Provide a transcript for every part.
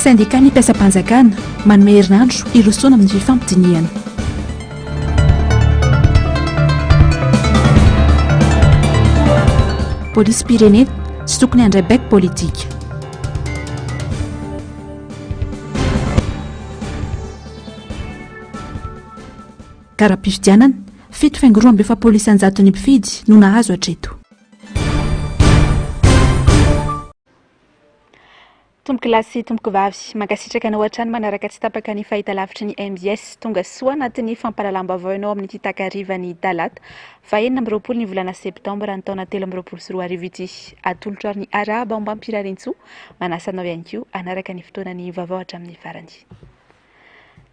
Syndicat ny mpiasam-panjakana manome herinandro irosoana amin'ny fifampidiniana. Polisy pirenena tsy tokony handray baiko politika. Karaha-pifidianana, fito faingo roa amby efa polisy anjato ny mpifidy no nahazo hatreto. Tomboky lahy sy tomboky vavy mankasitraka anao hatrany manaraka tsy tapaka ny fahitalavitra ny MBS tonga soa anatin'ny fampahalalam-baovao ianao amin'ny takariva ny talata fa 4 ny volana septambra ny taona 2024 ity atolotra ny araba ambam-pirarentsua manasanao ihany koa anaraka ny fotoanany vaovao hatramin'ny farany.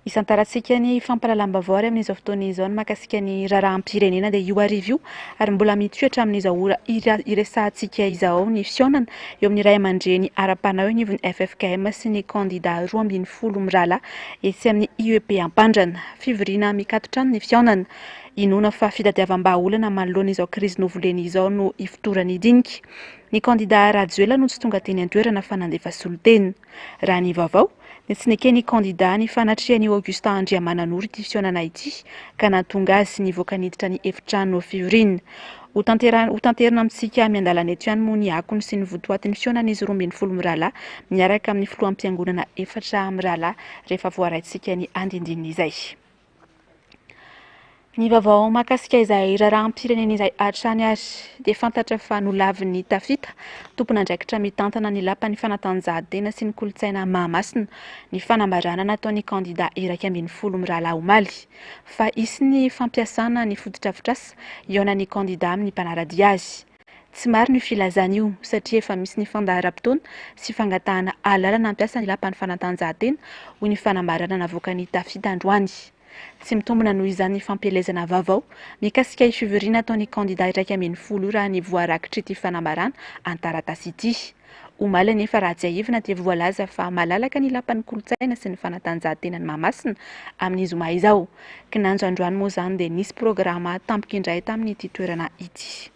Isantarantsika ny fampahalalam-baovao amin'izao fotoana izao ny mahakasika ny raharaham-pirenena dia io arivo io ary mbola mitoetra amin'izao ora iresahantsika izao ny fisionana eo amin'ny ray aman-dreny ara-panao ny FFKM sy ny kandida 12 mirala etsy amin'ny IEP Ampandrana fivoriana mikatotra ny fisionana inona fa fitadiavam-baolana manoloana izao krizy novoleny izao no ifotorany dinika ny kandida Rajoelina no tsy tonga teny an-toerana fa nandefa soloteny raha ny vaovao tsy nekeny kandida ny fanatriany Augustin Andriamananoro ity fisionana ity ka nahatonga azy nivoaka niditra ny efitrano fivoriana ho tanterina amintsika miandalana eto ihany moa ny akony sy ny votoatin'ny fisionana izy 12 mirala miaraka amin'ny filohampiangonana efatra mirala rehefa voaraintsika ny andindinina izay. Ny vaovao mahakasika izay raharaham-pirenena izay hatrany ary dia fantatra fa nolavin'ny tafita tompon'andraikitra mitantana ny lapan'ny fanatanjahantena sy ny kolontsaina Mahamasina ny fanambarana nataon'ny kandida Iraka 12 mirala omaly fa isy ny fampiasana ny fototra-fotrasa iona ny kandida amin'ny mpanaradia azy. Tsy maro ny filazana io satria efa misy ny fandaharam-potoana sy fangatahana alalana ampiasa ny lapan'ny fanatanjahantena ho ny fanambarana navoaka ny tafita androany. Tsy mitombona noho izany ny fampielezana vaovao mikasika ifivoriana ataon'ny kandida Iraka 12 raha ny voarakitra ity fanambarana antaratasy ity. Omaly nefa raha tsy aivina dia voalaza fa malalaka ny lapan'ny kolontsaina sy ny fanatanjahantena ny Mahamasina amin'ny zoma izao. Kinanjo androany moa izany dia nisy programa tampoka indray tamin'ity toerana ity.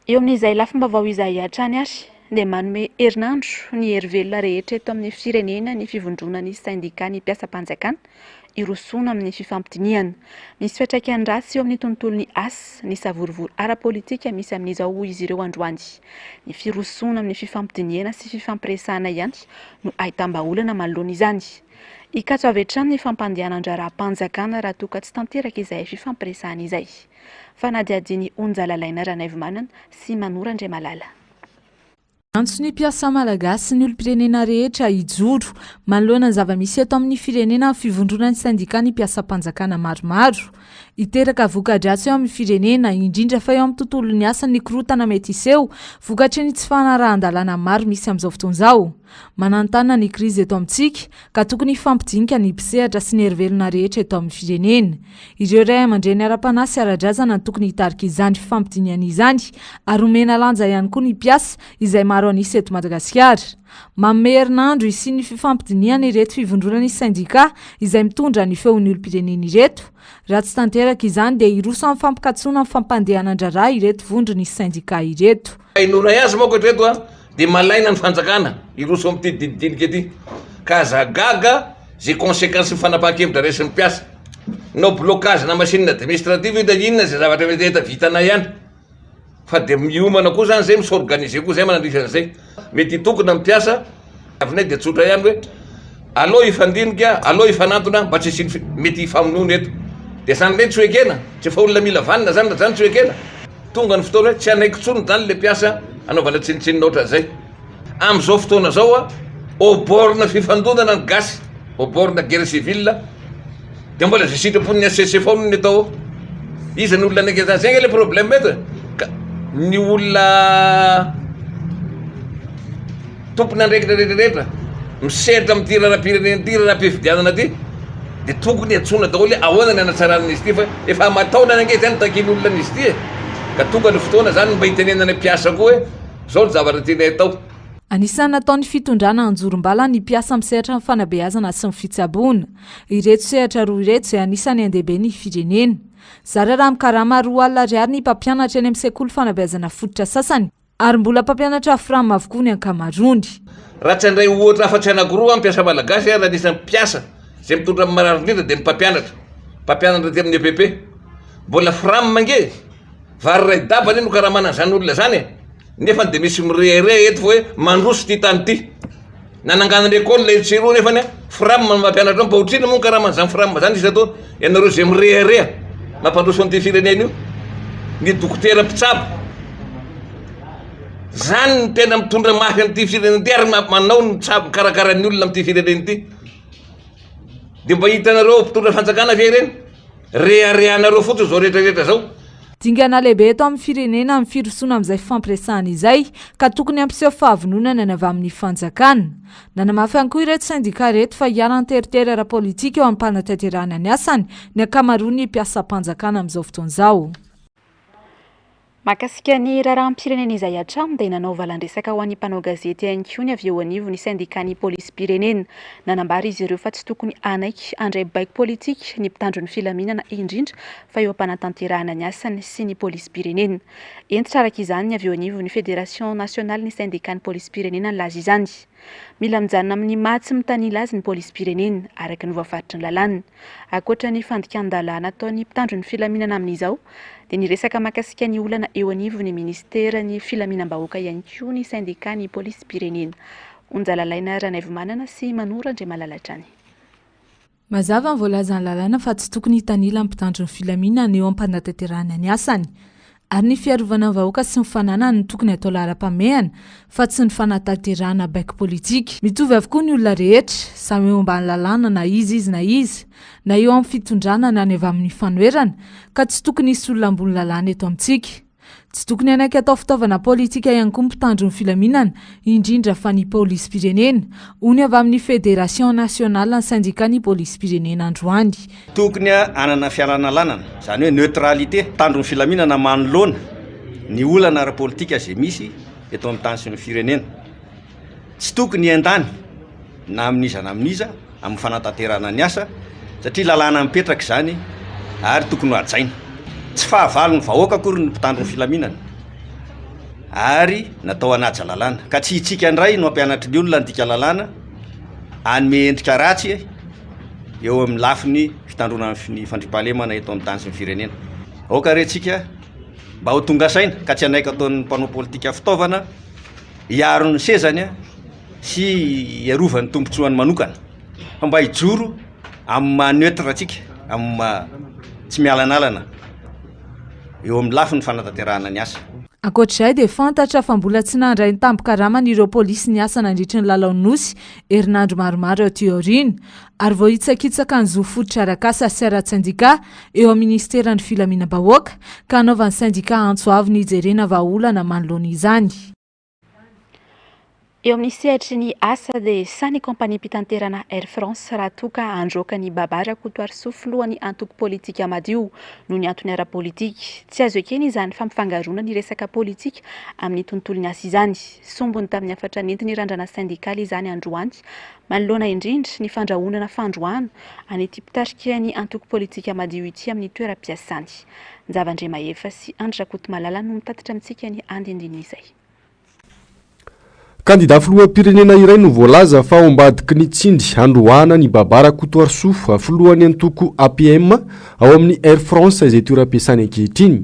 Eo amin'izay lafim-baovao izay hatrany ary dia manome herinandro ny herivelona rehetra eto amin'ny firenena ny fivondrona ny syndika ny mpiasam-panjakana irosoana amin'ny fifampidiniana. Misy fiantraikany ratsy eo amin'ny tontolon'ny asa ny savorivory ara-politika misy amin'izao izy ireo androany. Ny firosoana amin'ny fifampidiniana sy fifampiresahana ihany no ahitam-baolana manoloana izany. Ikatso avy hatrany ny fampandehanan-draharaha-panjakana raha toa ka tsy tanteraka izay fifampiresahana izay. Fanadiadiny Onjalalaina Ranaivomanana sy Manora Andriamalala. Antso ny mpiasa malagasy ny olom-pirenena rehetra hijoro manoloana ny zava-misy eto amin'ny firenena fivondrona ny syndika ny mpiasam-panjakana maromaro iteraka voka-dratsy eo amin'ny firenena indrindra fa eo amin'ny tontolon'ny asa ny korotana mety iseho vokatry ny tsy fanarahan-dalàna maro misy amin'izao fotoan'izao. Manantana ny krizy eto amintsika ka tokony fampidinika ny mpisehatra sy ny herivelona rehetra eto amin'ny firenena. Ireo ray aman-dreny ara-panasy ara-drazana ny tokony hitarika izany fifampidiniana izany ary omena lanja ihany koa ny mpiasa izay maro anisy eto Madagasikara. Manome herinandro sy ny fifampidiniana ireto fivondrona ny syndika izay mitondra ny feon'ny olom-pirenena ireto. Raha tsy tanteraka izany dia iroso amin'ny fampikatsona amin'ny fampandehanan-draharaha ireto vondro ny syndika ireto. Ainona iazy moa ireto dia malaina ny fanjakana iroso amin'ity dididinika ity ka zagaga zay conséquence fanapahan-kevitra resin'ny mpiasa no blocage na machine administrative io da inona zay zavatra mety hita vitana ihany fa dia miomana koa zany zay misorganiser koa zay manandrisana zay mety hitokona mpiasa avinay dia tsotra ihany hoe aloha ifandinika aloha ifanantona mba tsy siny mety hifamonoana eto dia zany le tsy hoekena tsy efa olona mila vanina zany zany tsy hoekena tonga ny fotoana hoe tsy anaiky tsony zany le mpiasa anaovana tsinitsinina ohatran' zay amin'izao fotoana zao au borne fifandonana ny gasy au borne guerre civile dia mbola zay sitrapon'ny ACC foana ny atao izy ny olona anaiky zany le problème eto ka ny olona tompony andraikitra rehetrarehetra misehatra amin'ity raharaham-pirenena ty raharaham-pifidianana ty dia tokony atsona daholo ahoana ny anatsarana izy ty fa efa mataona ange zany takin'olona n'izy ty ka tonga ny fotoana zany mba hitenenana mpiasa koa hoe zao ny zavatra tianay atao. Anisany nataon'ny fitondrana anjorom-bala ny mpiasa misehatra amin'ny fanabeazana sy ny fitsaboana. Ireto sehatra roa ireto izay anisany andehibe ny firenena. Zara raha mikarama 2 alina ariary ny mpampianatra eny amin'ny sekoly fanabeazana fototra sasany ary mbola mpampianatra frama avokoa ny ankamarony. Raha tsy andray ohatra afa-tsy anankiroa ampiasa malagasy raha nisy mpiasa zay mitondra amin'ny marary indrindra dia ny mpampianatra ty amin'ny EPP. Mbola frame mange vary ray dabany no karaha manan'izany olona zany e. Nefa dia misy mirehare eto hoe mandroso ty tany ty. Nananganany école le tsiro nefa ne frame mampianatra mba otrina moa karaha man'izany frame zany izy atao ianareo zay mireharea mampandroso an'ity firenena io. Ny dokotera mpitsabo zany ny tena mitondra mafy amin'ity firenena ty ary manao ny tsabo karakaran'ny olona amin'ity firenena ty. Dia mba hitanareo mpitondra fanjakana ve ireny? Reharehanareo fotsiny zao rehetrarehetra zao. Dingana lehibe eto amin'ny firenena amin'ny firosoana amin'izay fampiresahana izay ka tokony ampiseho fahavononana ny avy amin'ny fanjakana. Nanamafy ihany koa ireto sindika reto fa hiala teritery ara-politika eo amin'ny mpanatanterahana ny asany ny ankamaroany mpiasam-panjakana amin'izao fotoana izao. Mahakasika ny raharaham-pirenena izay hatramo dia nanao valan-dresaka ho an'ny mpanao gazety ihany koa ny avy eo anivo ny syndicat-ny polisy-pirenena. Nanambara izy ireo fa tsy tokony anaiky andray baiko politika ny mpitandro ny filaminana indrindra fa eo am-panatanterahana ny asany sy ny polisy-pirenena. Entitra araka izany ny avy eo anivo ny Fédération nationale ny syndicat-ny polisy-pirenena nilaza izany. Mila mijanona amin'ny matsy mitanila azy ny polisy-pirenena araka ny voafaritry ny lalàna. Ankoatra ny fandikan-dalàna ataon'ny mpitandro ny filaminana amin'izao dia niresaka mahakasika ny olana eo anivo ny ministera ny filaminam-bahoaka ihany koa ny syndicat ny polisy-pirenena. Onjalalaina Ranaivomanana sy Manora Andriamalalatra any. Mazava ny voalaza ny lalàna fa tsy tokony hitanila ny mpitandro ny filaminana eo am-panatanterahana ny asany. Ary ny fiarovana ny vahoaka sy ny fananana ny tokony atao laharam-pahamehana fa tsy ny fanatanterahana baiko politika. Mitovy avokoa ny olona rehetra, samy eo ambany lalàna na izy na eo amin'ny fitondrana na ny avy amin'ny fanoerana ka tsy tokony hisy olona ambony lalàna eto amintsika. Tsy tokony anaiky atao fitaovana politika ihany koa mpitandro ny filaminana indrindra fa ny polisy-pirenena, ony avy amin'ny Fédération nationale ny syndicat ny polisy-pirenena androany. Tokony anana fialana lalàna, zany hoe neutralité, mpitandro ny filaminana manoloana ny olana ara-politika zay misy eto amin'ny tany sy ny firenena. Tsy tokony endany na amin'iza na amin'iza amin'ny fanatanterahana ny asa satria lalàna mipetraka zany ary tokony ho hajaina. Tsy fahavalo ny vahoaka akory ny mpitandro ny filaminana ary natao anaja lalàna ka tsy hitsika indray no ampianatry ny olona ndika lalàna anome endrika ratsy eo amin'ny lafiny fitandrona ny fandriampahalemana eto amin'ny tany sy ny firenena. Aoka retsika mba ho tonga saina ka tsy anaika ataon'ny mpanao politika fitaovana hiaro ny sezany sy hiarovany tombotsoany manokana fa mba hijoro amin'ny maha-neutre atsika, amin'ny tsy mialanalana eo amin'ny lafiny fanatanterahana ny asa. Ankoatr'izay dia fantatra fa mbola tsy nandray ny tampo-karamana ireo polisy ny asa nandritry ny lalaonosy herinandro maromaro eo aoriana ary vao hitsakitsaka ny zo fototra arak'asa sy ara-tsindika eo amin'ny ministera ny filaminam-bahoaka ka hanaovan'ny sindika antso avy ny hijerena vahaolana manoloana izany. Eo amin'ny sehatry ny asa dia sany kompania mpitanterana Air France raha toka androaka ny Babara Kotoarisoa filohan'ny antoko politika madio noho ny antony ara-politika. Tsy azo ekena izany fampifangaroana ny resaka politika amin'ny tontolon'ny asa izany. Sombony tamin'ny afatra nentin'ny randrana syndikaly izany androany, manoloana indrindra ny fandrahonana fandroana an'ity mpitarika ny antoko politika madio ity amin'ny toeram-piasany. Nzavandre Mahefa sy Andra Kotomalala no mitatitra amintsika ny andindiny izay. Kandida filoham-pirenena iray no voalaza fa ao ambadiky ny tsindry androana ny Babara Kotoarisoa filohan'ny antoko APM ao amin'ny Air France izay toeram-piasany ankehitriny.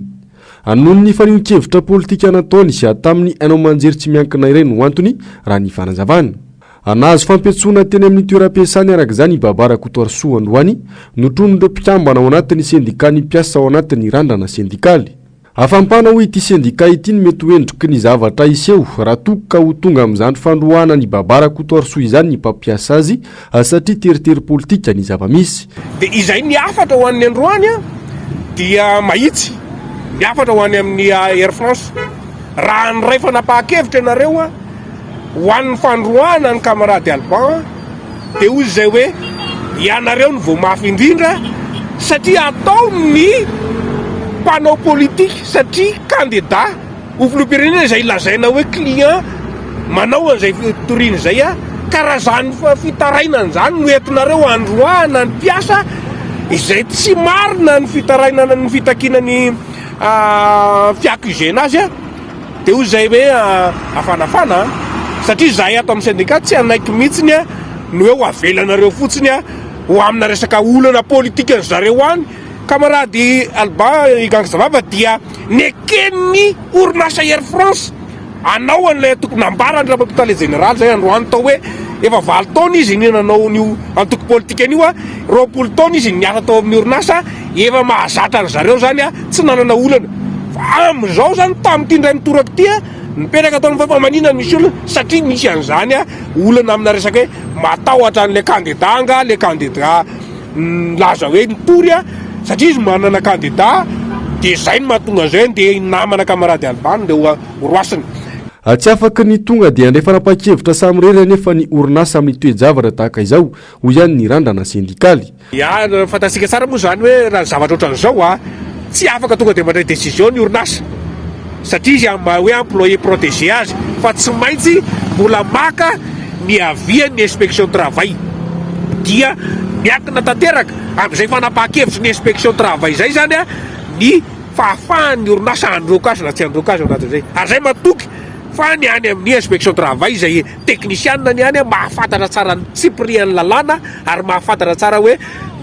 Anohony ny fanionkevitra politika nataony sy tamin'ny ainao manjery tsy miankina ireny no antony raha ny fanazavana. Anazo fampetsona teny amin'ny toeram-piasany arak'izany i Babara Kotoarisoa androany notronon'ireo mpikambana ao anatin'ny sindikany mpiasa ao anatin'ny randrana sindikaly. Afampana ho ity sindika ity ny mety hoendriky ny zavatra iseho raha toka ho tonga amin'izany fandroana ny Babara Kotoarisoa izany ny mpampiasa azy satria teritery politika ny zava-misy. Dia izay ny afatra ho an'ny androany dia mahitsy ny afatra ho an'ny amin'ny Air France. Raha nyray fanapahan-kevitra ianareo ho an'ny fandroana ny camarade Alban dia hoy izay hoe ianareo ny voamafy indrindra satria ataony mpanao politika satria kandida ho filoham-pirenena izay lazaina hoe client manao an'izay toriana izay ka raha zany fitarainana zany no entinareo androana ny mpiasa izay tsy marina ny fitarainana ny fitakiana ny fiaccusena azy dia hoy zay hoe afanafana satria zahay ato amin'ny syndicat tsy anaiky mihitsiny a no hoe ho avelanareo fotsiny a ho amina resaka olana politika ny zareo any. Camarady Alba Igangazavava dia nekeny orinasa Air France anao an'ilay tokony ambarany rapapitale général zay androany tao hoe efa 20 taona izy nanao nio antoko politika anio a 20 taona izy niasa tao amin'ny orinasa efa mahazatra ny zareo zany a tsy nanana olana fa amin'izao zany tamin'ity indray mitoraka ity a nipetraka ataon'ny famanina misy olona satria misy an'izany a olana amina resaka hoe matahotra an'ilay candidat anga le candidat laza hoe nitory a satria izy manana candidat dia zay no mahatonga zay dia namana camarady Albano dia roasiny. Tsy afaka ny tonga dia andray fanapa-kevitra samy rera nefa ny orinasa amin'ny toe-javatra tahaka izao ho ihany ny randrana sindikaly. Fantasika tsara moa zany hoe raha zavatra ohatran'izao a tsy afaka tonga dia mandray décision ny orinasa satria izy hoe employé protégé azy fa tsy maintsy mbola maka ny avian'ny inspection travail dia miakina tanteraka amin'izay fanapa-kevitra ny inspection travail zay zany a ny fahafahan'ny orinasa androaka azy na tsy androaka azy anatin'izay ary zay matoky fa ny any amin'ny inspection travail zay technicianina ny any mahafantatra tsara ny tsiprian'ny lalàna ary mahafantatra tsara hoe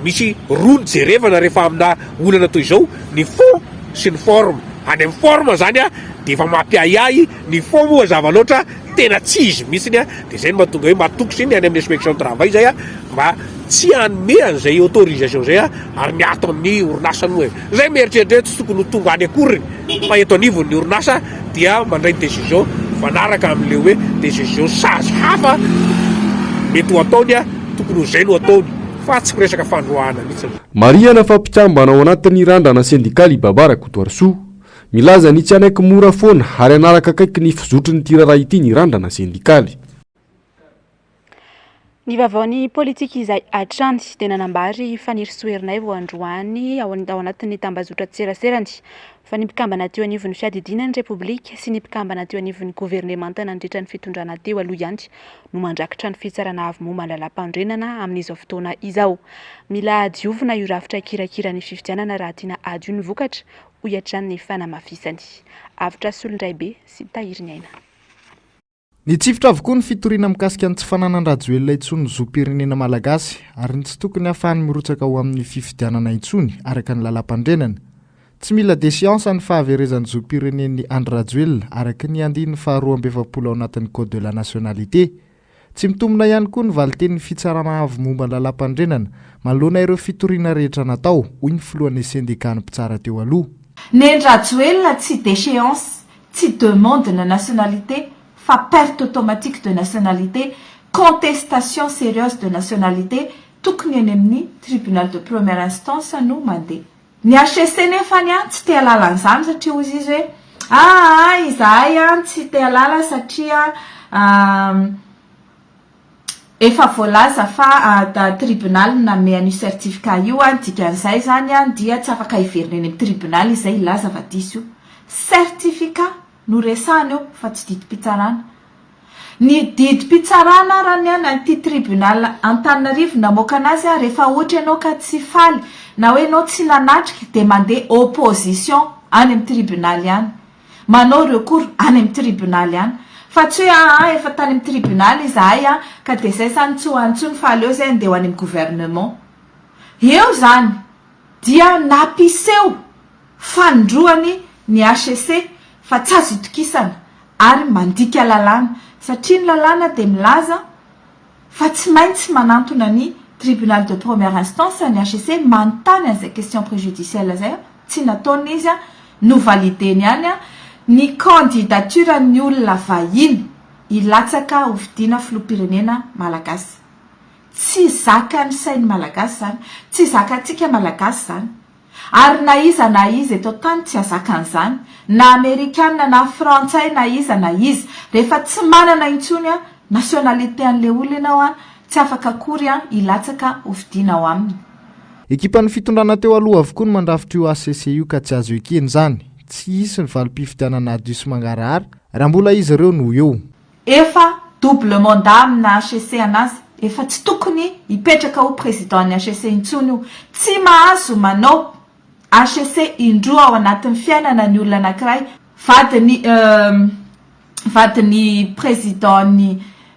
misy rony jerevana rehefa amina olana toy izao ny fond sy ny forme. Any amin'ny forme zany a dia efa mampiahiahy ny fond moa zava loatra tena tsy izy mihitsiny a dia zay no mahatonga hoe matoky siny any amin'ny inspection travail zay a mba tsy hanome an'izay autorisation zay a ary miato amin'ny orinasa ny hoe zay mieritreritra tsy tokony ho tonga any akory fa eto anivon'ny orinasa dia mandray décision fanaraka amin'le hoe décision sazy hafa mety ho ataony a tokony ho zay no ataony fa tsy miresaka fandroahana mihitsy. Mariana fampikambana ao anatin'ny randrana sindikaly Babara Kotoarsoa milaza ny tsy anaiky mora foana ary anaraka akaiky ny fizotry ny tiraraha ity ny randrana sindikaly. Ny vaovaon'ny politika izay hatrany dia nanambary fanirisoerinay vao androany ao anatin'ny tambazotra tserasserany fa ny mpikambana teo anivon'ny fiadidinan'ny repoblika sy ny mpikambana teo anivon'ny governemanta nandritra ny fitondrana teo aloha ihany no mandrakitra ny fitsarana avy momba ny lalam-pandrenana amin'izao fotoana izao. Mila diovina io rafitra kirakira ny fifidianana raha tiana ady io ny vokatra ho hiatrany ny fanamafisany. Avitra Solondray be sy Tahiry Aina. Ny tsifitra avokoa ny fitoriana mikasika ny tsy fananan-drajoelona intsony zoam-pirenena malagasy ary ny tsy tokony hafahany mirotsaka ho amin'ny fifidianana intsony araka ny lalam-pandrenana. Tsy mila déchéance ny fahaverezan'ny zoam-pirenen'ny Andry Rajoelina araka ny andininy faharoa amby efapolo ao anatin'ny code de la nationalité. Tsy mitomina ihany koa ny valiten'ny fitsarana avy momba ny lalam-pandrenana manoloana ireo fitoriana rehetra natao hoy ny filohan'ny sendika ny mpitsara teo aloha. Ny Rajoelina tsy déchéance, tsy demande de nationalité fa perte automatique de nationalité, contestation sérieuse de nationalité, tokony any amin'ny tribunal de première instance no mandeha. Ny HCC nefa ny tsy te halala an'izany satria hozy izy hoe izahay tsy te halala satria efa voalaza fa tribunal nanome an'io certificat io dikan'izay zany dia tsy afaka hiverina eny amin'ny tribunal izay ilaza fa diso io certificat no resahana eo fa tsy didim-pitsarana. Ny didim-pitsarana raha ny an'ity tribunal Antananarivo namoaka anazy rehefa ohatra ianao ka tsy faly na hoe ianao tsy nanatrika dia mandeha opposition any amin'ny tribunal ihany, manao recours any amin'ny tribunal ihany fa tsy hoe efa tany amin'ny tribunal izahay ka dia zay zany tsy ho antsony fa aleo zay andeha ho any amin'ny gouvernement. Eo zany dia napiseho fandroany ny HCC fa tsy azo itokisana ary mandika lalàna satria ny lalàna dia milaza fa tsy maintsy manantona ny tribunal de première instance ny HCC manontany an'izay question préjudicielle zay tsy nataony izy no valideny ihany ny candidature ny olona vahiny ilatsaka ho vidiana filoham-pirenena malagasy. Tsy zaka ny sainy malagasy zany, tsy zakantsika malagasy zany. Ary na izy eto tany tsy azaka an'izany, na Amerikanina na Frantsay na izy rehefa tsy manana intsony nationalité an'le olona ianao tsy afaka akory ilatsaka ho vidiana ao aminy. Ekipan'ny fitondrana teo aloha avokoa no mandrafitra io HCC io ka tsy azo ekeny zany. Tsy isy ny valim-pifidianana Adiso Mangarahara raha mbola izy ireo no eo. Efa double mandat amina HCC anazy, efa tsy tokony hipetraka ho président ny HCC intsony io. Tsy mahazo manao HCC indroa ao anatin'ny fiainana ny olona anankiray vadiny président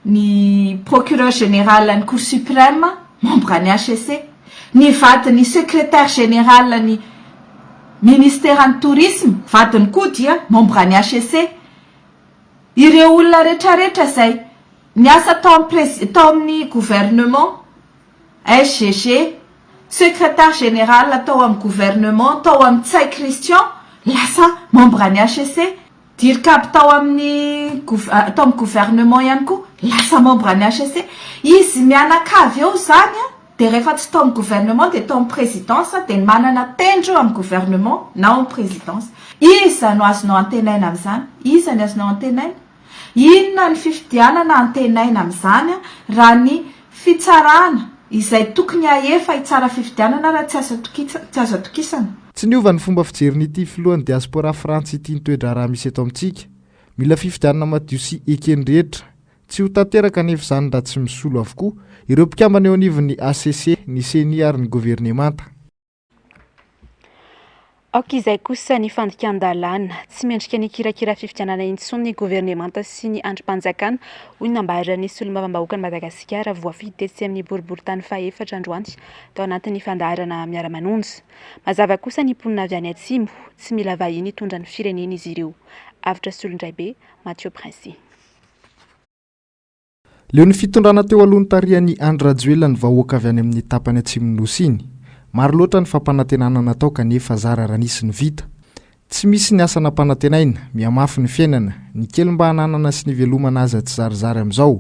ny procureur général ny cour suprême membre ny HEC, ny vadiny secrétaire général ny ministère ny tourisme vadiny koa dia membre ny HEC. Ireo olona rehetrarehetra zay niasa tao amin'ny gouvernement SGG, secrétaire général tao amin'ny gouvernement tao amin'ny Tsay Christian lasa membre ny HEC, dirikaby tao amin'ny gouvernement ihany koa lasa membre ny HEC. Izy mianakavy eo zany de rehefa tsy tao amin'ny gouvernement de tao amin'ny présidence de manana tendro amin'ny gouvernement na amin'ny présidence. Iza no azonao antenaina amin'izany? Iza ny azonao antenaina? Inona ny fifidianana antenaina amin'izany raha ny fitsarana izay tokony ahefa hitsara fifidianana raha tsy azo atokisana? Tsy niova ny fomba fijerin'ity filohan'ny diaspora frantsy ity nitoedra raha misy eto amintsika. Mila fifidianana madio sy ekeny rehetra. Tsy ho tanteraka nefa izany raha tsy misolo avokoa ireo mpikambana eo anivon'ny ACC, ny CENI ary ny gouvernemanta. Izay kosa ny fandikan-dalàna tsy mendrika ny kirakira fifidianana intsony ny gouvernemanta sy ny androm-panjakana hoy nambarany solombavam-bahoaka ny Madagasikara voafidy tetsy amin'ny boriboritany faha-efatra androany tao anatin'ny fandaharana miara-manonja. Mazava kosa ny mponina avy any atsimo tsy mila vahiny hitondra ny firenena izy ireo. Avitra Solondray be, Mathieu Princy. Leo ny fitondrana teo alohan'ny tarihan'ny Andry Rajoelina ny vahoaka avy any amin'ny tapany atsimon'ny nosy iny. Maro loatra ny fampanantenana natao kanefa zara raha nisy ny vita. Tsy misy ny asa nampanantenaina, miamafy ny fiainana, ny kely mba hananana sy ny velomana azy tsy zarizary amin'izao.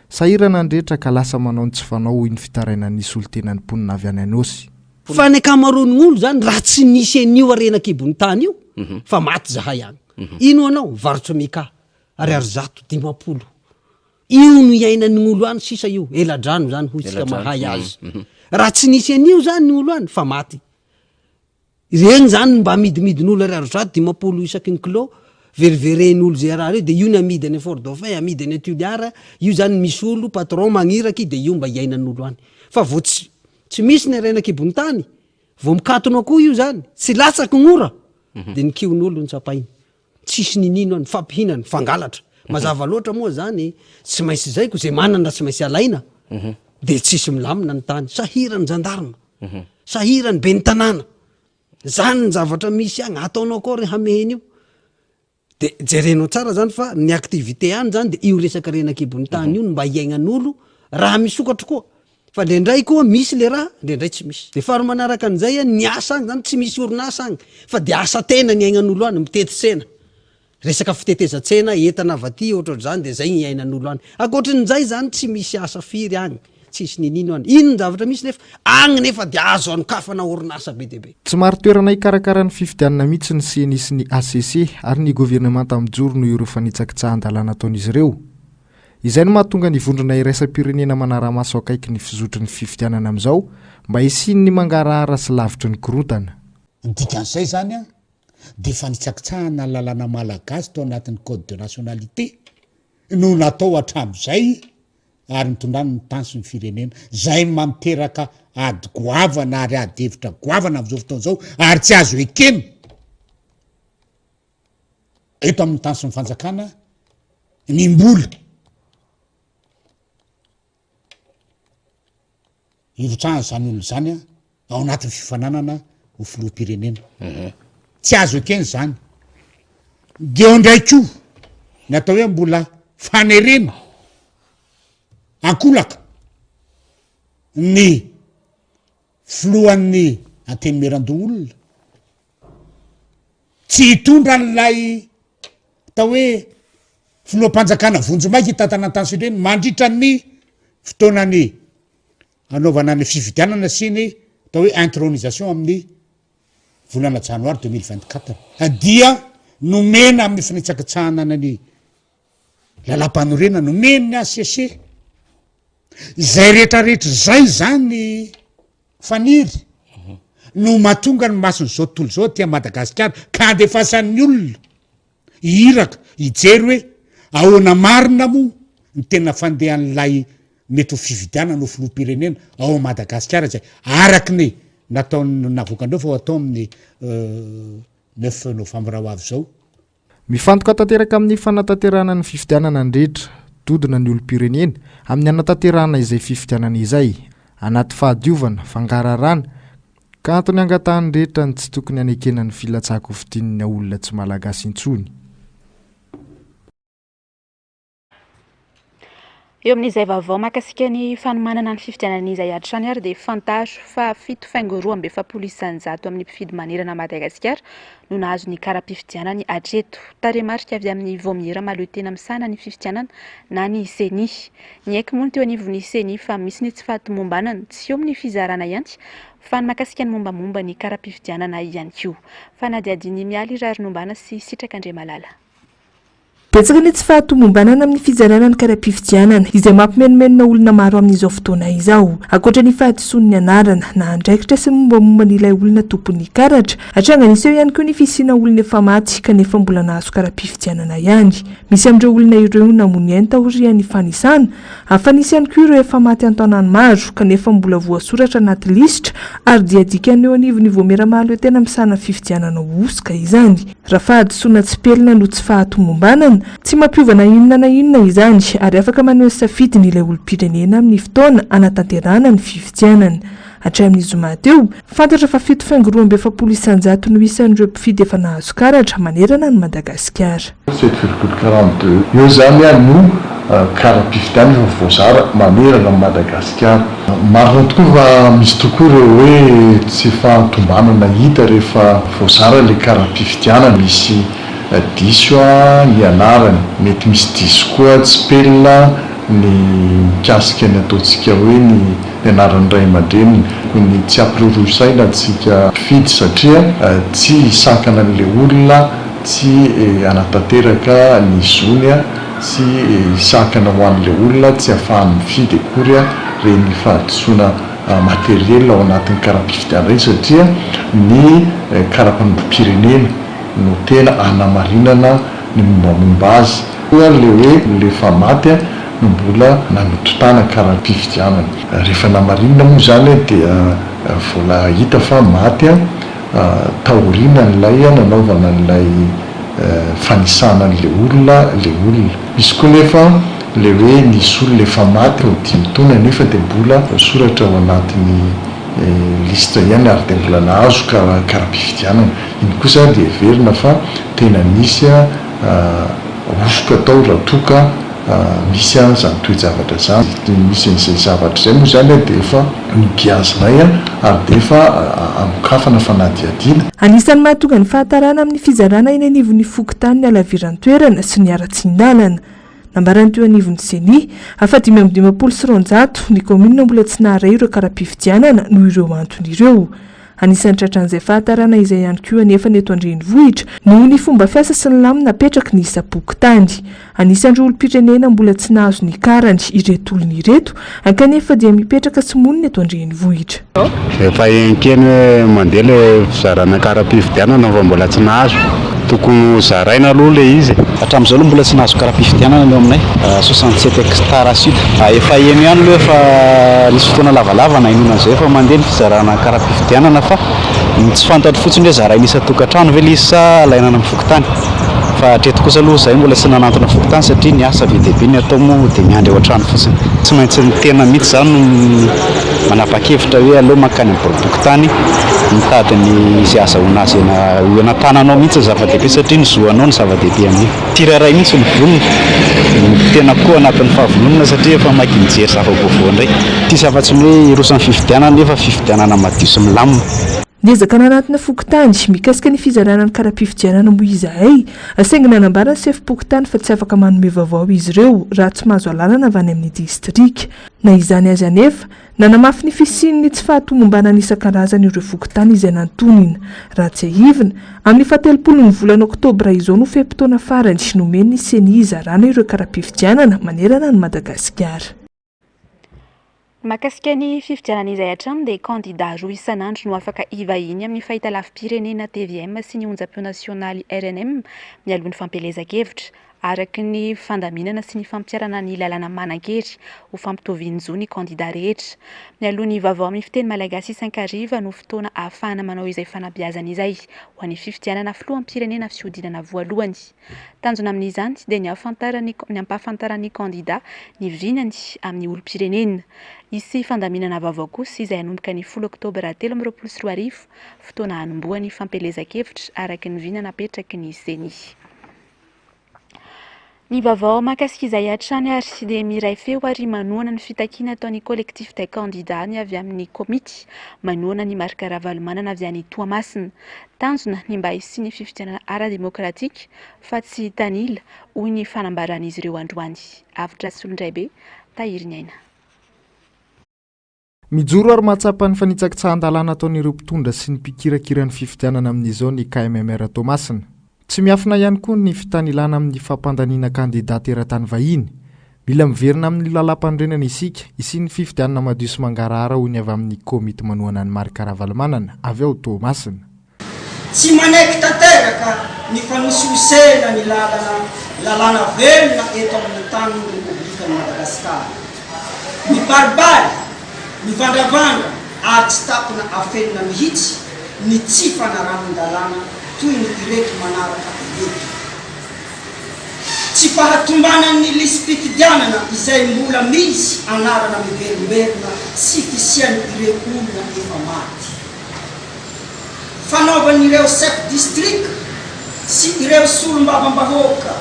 Sahirana andrehetra ka lasa manao ny tsy fanao ny fitaraina nisy olo-tenan'ny mponina avy any anosy. Fa ny akamaroan'ny olo zany raha tsy nisy an'io arenakibon'ny tany io, fa maty zahay any. Ino anao varotra mika ary 150. Io no iainan'ny olo any sisa io, eladrano zany hoy tsika mahay azy. Raha tsy nisy an'io zany ny olo any fa maty. Regny zany mba midimidin'olo ary 150 isaky ny kilo, veriveren'olo zay raha reo de io ny amidy any Fort Dauphin, amidy any Tuiliara, io zany misy olo patron magniraky de io mba iainan'olo any. Fa vo tsy misy ny arenakibon'ny tany, vo mikatona koa io zany, tsy latsaky gn'ora, de ny kion'olo ny tsapainy. Tsisy ninino any, fampihinany, fangalatra. Mazava loatra moa zany, tsy maintsy zay ko zay manana tsy maintsy alaina. De tsisy milamina ny tany, sahirany jandarma, sahirany be ny tanàna. Zany ny zavatra misy agny, ataonao koa regny hameheny io. De jerenao tsara zany fa ny aktivité any zany de io resaka renakibon'ny tany io mba iainan'olo raha misokatra koa. Fa ndray koa misy le raha, ndray tsy misy. De faro manaraka an'izay ny asa agny zany tsy misy orinasa agny, fa de asa tena ny iainan'olo any, mitety tsena. Resaka fiteteza-tsena entana avaty ohatr'zany de zay ny iainan'olo any. Ankoatran'izay zany tsy misy asa firy agny. Tsisy ninino any. Ino ny zavatra misy nefa agny nefa de azo anokafana orinasa be de be. Tsy maro toerana hikarakara ny fifidianana mihitsy ny CENI sy ny ACC ary ny gouvernemanta mijoro no ireo fanitsakitsahana-dalàna ataon'izy ireo. Izay no mahatonga ny vondrona iraisam-pirenena manara-maso akaiky ny fizotry ny fifidianana amin'izao mba hisiny ny mangarahara sy lavitry ny korontana. Dikan'izay zany a de fanitsakitsahana lalàna malagasy tao anatin'ny code de nationalité no natao hatramin'izay ary nitondrany ny tany sy ny firenena zay mamiteraka ady goavana ary ady hevitra goavana amin'izao fotoana zao ary tsy azo ekeny eto amin'ny tany sy ny fanjakana ny mbola irotrahany zany olo zany a ao anatin'ny fifananana ho filoham-pirenena tsy azo ekeny zany de eo ndraiky ny atao hoe mbola fanerena ankolaka ny filohan'ny antenumeran-doolona tsy hitondra n'lay atao hoe filoham-panjakana vonjomaiky hitantanantany sireny mandritra ny fotoanany anaovana ny fifidianana sy ny atao hoe intronisation amin'ny volana janoary 2024 dia nomena amin'ny fanitsakitsahanana ny lalam-panorena nomeny ny ACC zay rehetrarehetra zay zany faniry no mahatonga ny masony zao tontolo zao tia Madagasikara ka andefasan'ny olona hiraka hijery hoe ahoana marina mo ny tena fandehan'lay mety ho fividianana ho filoham-pirenena ao Madagasikara zay araky ny nataony navokandreo fa atao amin'ny 9 novambra ho avy zao. mifantoka tanteraka amin'ny fanatanterahana ny fifidianana andrehetra dodina ny olom-pirenena amin'ny anatanterahana izay fifidianana izay anaty fahadiovana fangararana ka antony angatahany rehetra ny tsy tokony anekenan'ny filatsako fidinina olona tsy malagasy intsony. Eo amin'izay vaovao makasika ny fanomanana ny fifidianana izay hatrany ary dia fantatro fa 7.4 isanjato amin'ny mpifidy manerana Madagasikara no nahazo ny kara-pifidianany hatreto. Taremarika avy amin'ny voamira maloha tena misana ny fifidianana na ny seni. Ny haiko moa ny teo anivon'ny seni fa misy ny tsy fahatomombanana tsy eo amin'ny fizarana ihany fa ny makasika ny mombamomba ny kara-pifidianana ihany koa. Fa nadiadiny mialy rarinombana sy sitraka Andriamalala. Betsaka ny tsy fahatomombanana amin'ny fizarana ny kara-pifidianana izay mampimenomenona olona maro amin'izao fotoana izao. Ankoatra ny fahadisoan'ny anarana na andraikitra sy mombamomba n'ilay olona tompony karatra, hatranga nisy eo ihany koa ny fisiana olona efa maty kanefa mbola nahazo kara-pifidianana ihany. Misy amin'ireo olona ireo namony hainy taorian'ny fanisana, hafa nisy ihany koa ireo efa maty antaonany maro kanefa mbola voasoratra anaty lisitra ary dia dikany eo anivon'ny voameramalo tena misana fifidianana osika izany. Raha fahadisoana tsy pelina no tsy fahatomombanana, tsy mampiovana inona na inona izany ary afaka maneho safidy n'ilay olom-pirenena amin'ny fotoana anatanterahana ny fifidianana. Hatramin'ny zoma teo, fantatra fa 7.4 isanjato no isan'ireo mpifidy efa nahazo karatra manerana ny Madagasikara. 7.42 eo zany no kara-pifidianana efa voazara manerana Madagasikara. Marina tokoa fa misy tokoa ireo hoe tsy fahatombanana hita rehefa voazara ilay kara-pifidianana. Misy diso ny anarany, mety misy diso koa tsy pelina ny mikasika ny ataontsika hoe ny anaran'ny ray aman-dreniny ny tsy ampirorosaina antsika mpifidy satria tsy hisakana n'ilay olona, tsy anatanteraka ny zony, tsy hisakana ho an'ilay olona, tsy ahafahany mifidy akory reny fahadisoana materiel ao anatin'ny kara-pifidianana satria ny kara-pirenena no tena anamarinana ny mombamomba azy. Le hoe lefa maty no mbola nanototana kara-pifidianana. Rehefa namarinana moa zany dia vola hita fa maty taoriana n'ilay nanaovana n'ilay fanisana n'ilay olona, misy koa nefa le hoe nisy olona efa maty ho 10 taona nefa dia mbola soratra ao anatin'ny lista ihany ary dia mbola nahazo kara-pifidianana. Iny kosa dia verina fa tena nisy osoka tao raha toka misy zany toe-javatra zany. Misy n'izay zavatra izay moa zany dia efa nigiazinay ary dia efa amokafana fanadiadiana. Anisan'ny mahatonga ny fahatarana amin'ny fizarana eny anivon'ny fokontany ny alaviran'ny toerana sy ny ara-tsin-dalana. Nambarany teo anivon'ny seni, hafa 5.9 ny komina mbola tsy naharay ireo kara-pifidianana noho ireo antony ireo. Anisan'ny tratran'izay fahatarana izay ihany koa anefa ny eto andrenivohitra noho ny fomba fiasa sy ny lamina napetraka ny isa-pokotany. Anisan'ireo olom-pirenena mbola tsy nahazo ny karany ireto olona ireto, kanefa dia mipetraka sy monina eto andrenivohitra. Efa enkeny hoe mandeha ilay fizarana kara-pifidianana fa mbola tsy nahazo. Tokony zaraina aloha le izy. Hatramin'izao aloha mbola tsy nahazo kara-pifidianana eo aminay 67 hectares sud. Efa eny ihany aloha efa nisy fotoana lavalava na inona izay efa mandeha ny fizarana kara-pifidianana fa tsy fantatro fotsiny hoe zaraina isa-tokantrano ve ilay izy sa alaina amin'ny fokontany. Fa hatreto kosa aloha izay mbola tsy nanantona fokontany satria ny asa be dia be ny atao moa dia miandry eo an-trano fotsiny. Tsy maintsy ny tena mihitsy zany no manapa-kevitra hoe aleo mankany amin'ny boribokontany mitady ny izay azahoana azy anatananao mihitsy zava-dehibe satria ny zoanao ny zava-dehibe amin'ny tiraray mihitsy ny vonona tena koa anatin'ny fahavononana satria efa maiky mijery zava-boavoa indray. Ty safa-tsy hoe irosan'ny fifidianana nefa fifidianana madio sy milamina. Niezaka nanatina fokontany mikasika ny fizarana ny kara-pifidianana moa izahay, asaingina anambarany sefim-pokotany fa tsy afaka manome vaovao izy ireo raha tsy mahazo alalana avy any amin'ny distrika. Na izany azy anefa, nanamafy ny fisian'ny tsy fahatomombanana isan-karazany ireo fokontany izay nantonina. Raha tsy ahivina, amin'ny 17 volana oktobra izao no fe-potoana farany nomeny ny seni izarana ireo kara-pifidianana manerana ny Madagasikara. Makasika ny fifidianana izay hatrany dia kandida roa isan'andro no afaka ivahiny amin'ny fahitalavim-pirenena TVM sy ny onjam-peo nasionaly RNM mialohan'ny fampelezan-kevitra. araky ny fandaminana sy ny fampiarana ny lalàna manan-kery ho fampitovian'izao ny kandida rehetra. Mialoha ny vaovao amin'ny fiteny malagasy isan-kariva no fotoana ahafahana manao izay fanabeazana izay ho an'ny fifidianana filoham-pirenena fiodinana voalohany. Tanjona amin'izany dia ny ampahafantarany kandida ny vinany amin'ny olom-pirenena. Isy fandaminana vaovao kosa izay hanomboka ny 10 oktobra 2024 fotoana hanombohan'ny fampelezan-kevitra araky ny vinana apetraky ny seny. Ny vaovao mahakasika izay hatrany ary dia miray feo ary manohana ny fitakiana ataon'ny collectif des candidats ny avy amin'ny komity manohana ny marika ravalomanana avy any Toamasina. Tanjona ny mba hisiany ny fifidianana ara-demokratika fa tsy tanila hoy ny fanambaran'izy ireo androany. Avitra Solondraibe, Tahiry Niaina. Mijoro ary mahatsapa ny fanitsakitsahan-dalàna ataon'ireo mpitondra sy ny mpikirakirany fifidianana amin'izao ny KMMR Toamasina. Tsy miafina ihany koa ny fitanilana amin'ny fampandaniana kandida teratany vahiny. Mila miverina amin'ny lalam-pandrenana isika isiny fifidianana madio sy mangarahara hoy ny avy amin'ny komity manohana ny marika ravalomanana avy ao Toamasina. Tsy manaiky tanteraka ny fanosihosena ny lalàna velona eto amin'ny tany ny Repoblikan'i Madagasikara. Ny baribary, ny vandravandra ary tsy tapona afenina mihitsy ny tsy fanaranon-dalàna toy ny ireto manaraka ireto. Tsy fahatombanan'ny lisam-pifidianana izay mbola misy anarana miverimberina sy fisiany ireo olona efa maty. Fanaovan'ireo chef district sy ireo solom-bavambahoaka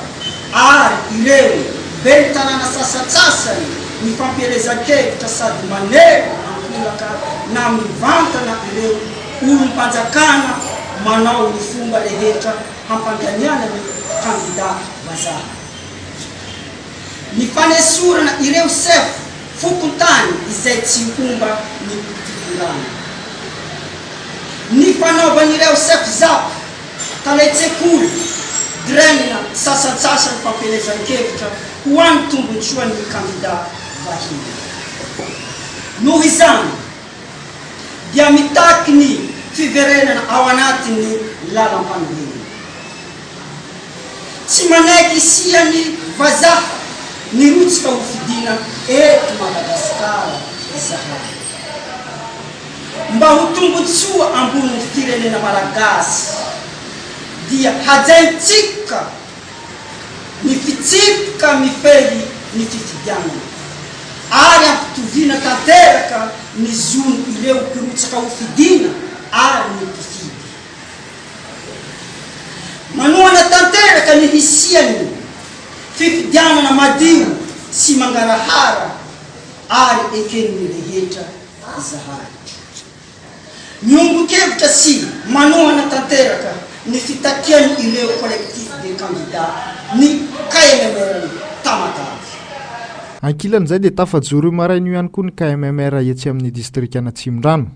ary ireo ben'ny tanàna sasatsasany ny fampielezan-kevitra sady manero ampolaka na mivantana ireo olom-panjakana manao ny fomba rehetra hampandaniana ny kandida vazaha. Ny fanesorana ireo chef fokontany izay tsy homba ny tifirana. Ny fanaovan'ireo chef zapa taletsekoly drenina sasatsasany fampelezan-kevitra ho an'ny tombon-tsoan'ny kandida vahiny. Noho izany dia mitaky ny fiverenana ao anatin'ny lalam-panorenana. Tsy manaiky isiany vazaha ny rotsika ho fidina eto Madagasikara izahay. Mba ho tombon-tsoa ambonin'ny firenena malagasy dia hajaintsika ny fitsipika mifehy ny fifidianana ary ampitoviana tanteraka ny zony ireo mpirotsaka ho fidina ary ny mpifidy. Manohana tanteraka ny hisiany fifidianana madio sy mangarahara ary eken'ny rehetra izahay. Miombon-kevitra sy manohana tanteraka ny fitakiany ireo collectif des candidats ny KMMR Tamatavy. Ankilan'izay dia tafajoro io maraina io ihany koa ny KMMR etsy amin'ny distrika Tsimondrano.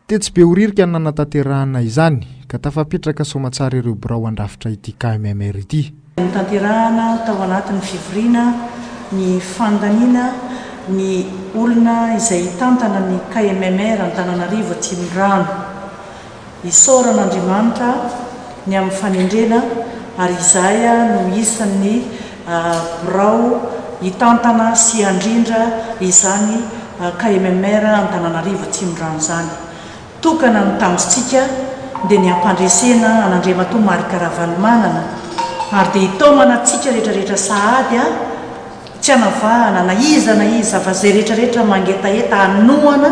Tetsy be horirika ny nanatanterahana izany ka tafapetraka somatsara ireo birao andrafitra ity KMMR ity. Tanterahana tao anatin'ny fivoriana ny fandaniana ny olona izay tantana ny KMMR Antananarivo Tsimondrano. Isaoran'Andriamanitra ny amin'ny fanendrena ary izay no isan'ny birao hitantana sy andrindra izany KMMR Antananarivo Tsimondrano zany. Tokana ny tanjontsika dia ny ampandresena an'Andriamatoa marika ravalomanana ary dia hitaomana antsika rehetrarehetra sahady tsy hanavahana na iza fa zay rehetrarehetra mangetaeta hanohana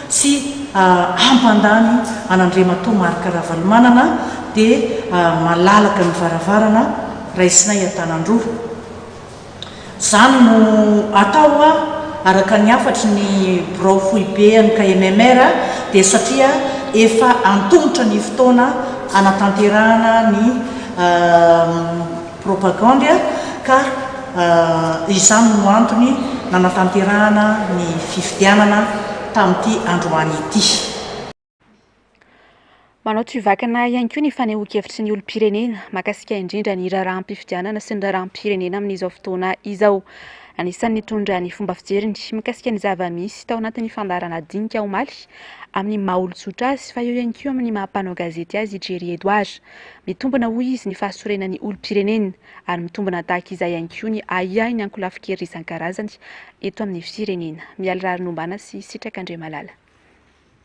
sy hampandany an'Andriamatoa marika ravalomanana dia malalaka ny varavarana raisinay Antanandroa. Zany no atao araka ny afatry ny birao foibe ny KMMR dia satria efa antongotra ny fotoana anatanterahana ny propagande ka izany no antony nanatanterahana ny fifidianana tamin'ity androany ity. Manao toivakana ihany koa ny fanehoan-kevitry ny olom-pirenena mahakasika indrindra ny raharaham-pifidianana sy ny raharaham-pirenena amin'izao fotoana izao. Anisan'ny nitondra ny fomba fijeriny mikasika ny zava-misy tao anatin'ny fandarana dinika omaly amin'ny maha-olotsotra azy fa eo ihany koa amin'ny maha-mpanao gazety azy Jerry Edouard. Mitombona hoy izy ny fahasorenan'ny olom-pirenena ary mitombona tahaka izay ihany koa ny aia ny ankolafi-kely isan-karazany eto amin'ny firenena. Miala Raronombana sy Sitrak'Andre Malala.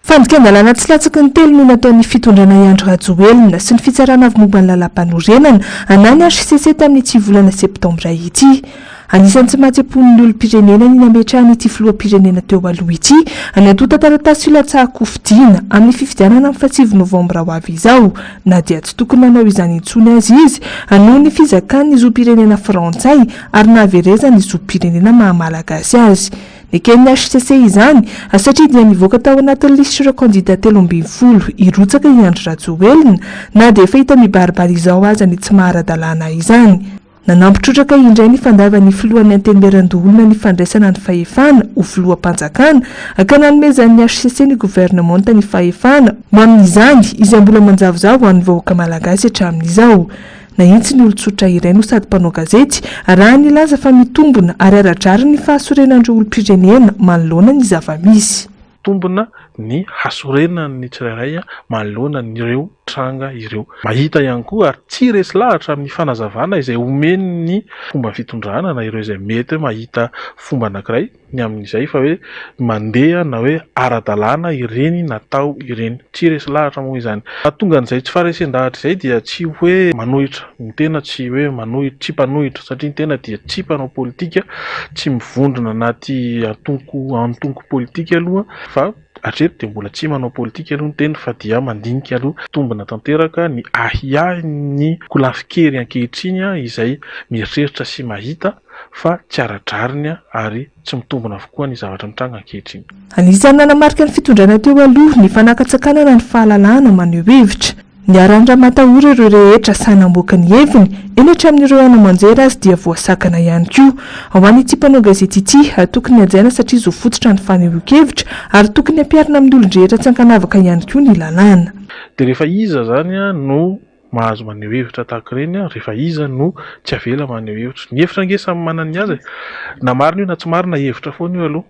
Fandikan-dalàna tsy latsaky ny telo no nataon'ny fitondrana Andry Rajoelina sy ny fitsarana avy momba ny lalam-panorenana anany HCC tamin'ny tsy volana septambra ity. Anisan'ny tsy mahatsepon'ny olom-pirenena ny nametrahany ity filoham-pirenena teo aloha ity anatota taratasy filatsahako fidiana amin'ny fifidianana amin'ny 7 novambra ho avy izao na dia tsy tokony manao izany intsony azy izy noho ny fizakan'ny zoom-pirenena frantsay ary nahaverezany zoom-pirenena mahamalagasy azy. Neken'ny HCC izany satria dia nivoaka tao anatin'ny lisitra ireo kandidata 12 irotsaka i Andry Rajoelina na dia efa hita mibaribary izao aza ny tsy mahara-dalàna izany. Nanampitrotraka indray ny fandavan'ny filohan'ny antenimieran-doholona ny fandraisana ny fahefana ho filoham-panjakana ka nanomezan'ny HCC ny governemanta ny fahefana ho amin'izany izay mbola manjavozavo ho an'ny vahoaka malagasy hatramin'izao. Nahitsy ny olotsotra iray no sady mpanao gazety raha nilaza fa mitombona ary aradrary ny fahasorenan'ireo olom-pirenena manoloana ny zava-misy. Tombona ny hasorenan'ny tsirairay manoloana n'ireo tranga ireo. Mahita ihany koa ary tsy resy lahatra amin'ny fanazavana izay omeny ny fomba fitondrana na ireo izay mety mahita fomba anankiray ny amin'izay fa hoe mandeha na hoe ara-dalàna ireny natao ireny. Tsy resy lahatra moa izany. Tonga n'izay tsy faharesen-dahatra izay dia tsy hoe manohitra, ny tena tsy hoe manohitra, tsy mpanohitra satria ny tena dia tsy mpanao politika, tsy mivondrona anaty antonko politika aloha fa hatreto dia mbola tsy manao politika aloha ny tena fa dia mandinika aloha tombona tanteraka ny ahia ny kolafi-kery ankehitriny izay mieritreritra sy mahita fa tsy aradrariny ary tsy mitombona avokoa ny zavatra mitranga ankehitriny. Anisan'ny nanamarika ny fitondrana teo aloha ny fanakatsakanana ny fahalalahana maneho hevitra. Ny arandra matahory ireo rehetra sanamboaka ny heviny eny hatramin'ireo ana-manjera azy dia voasakana ihany koa. Ao an'ity mpanao gazety ity tokony hajaina satria zo fototra ny fanehoan-kevitra ary tokony ampiarina amin'ny olon-drehetra tsy ankanavaka ihany koa ny lalàna. Dia rehefa iza zany no mahazo maneho hevitra tahaka ireny rehefa iza no tsy avela maneho hevitra. Ny hevitra nge samy manana ny azy. Na marina io na tsy marina hevitra foana io aloha.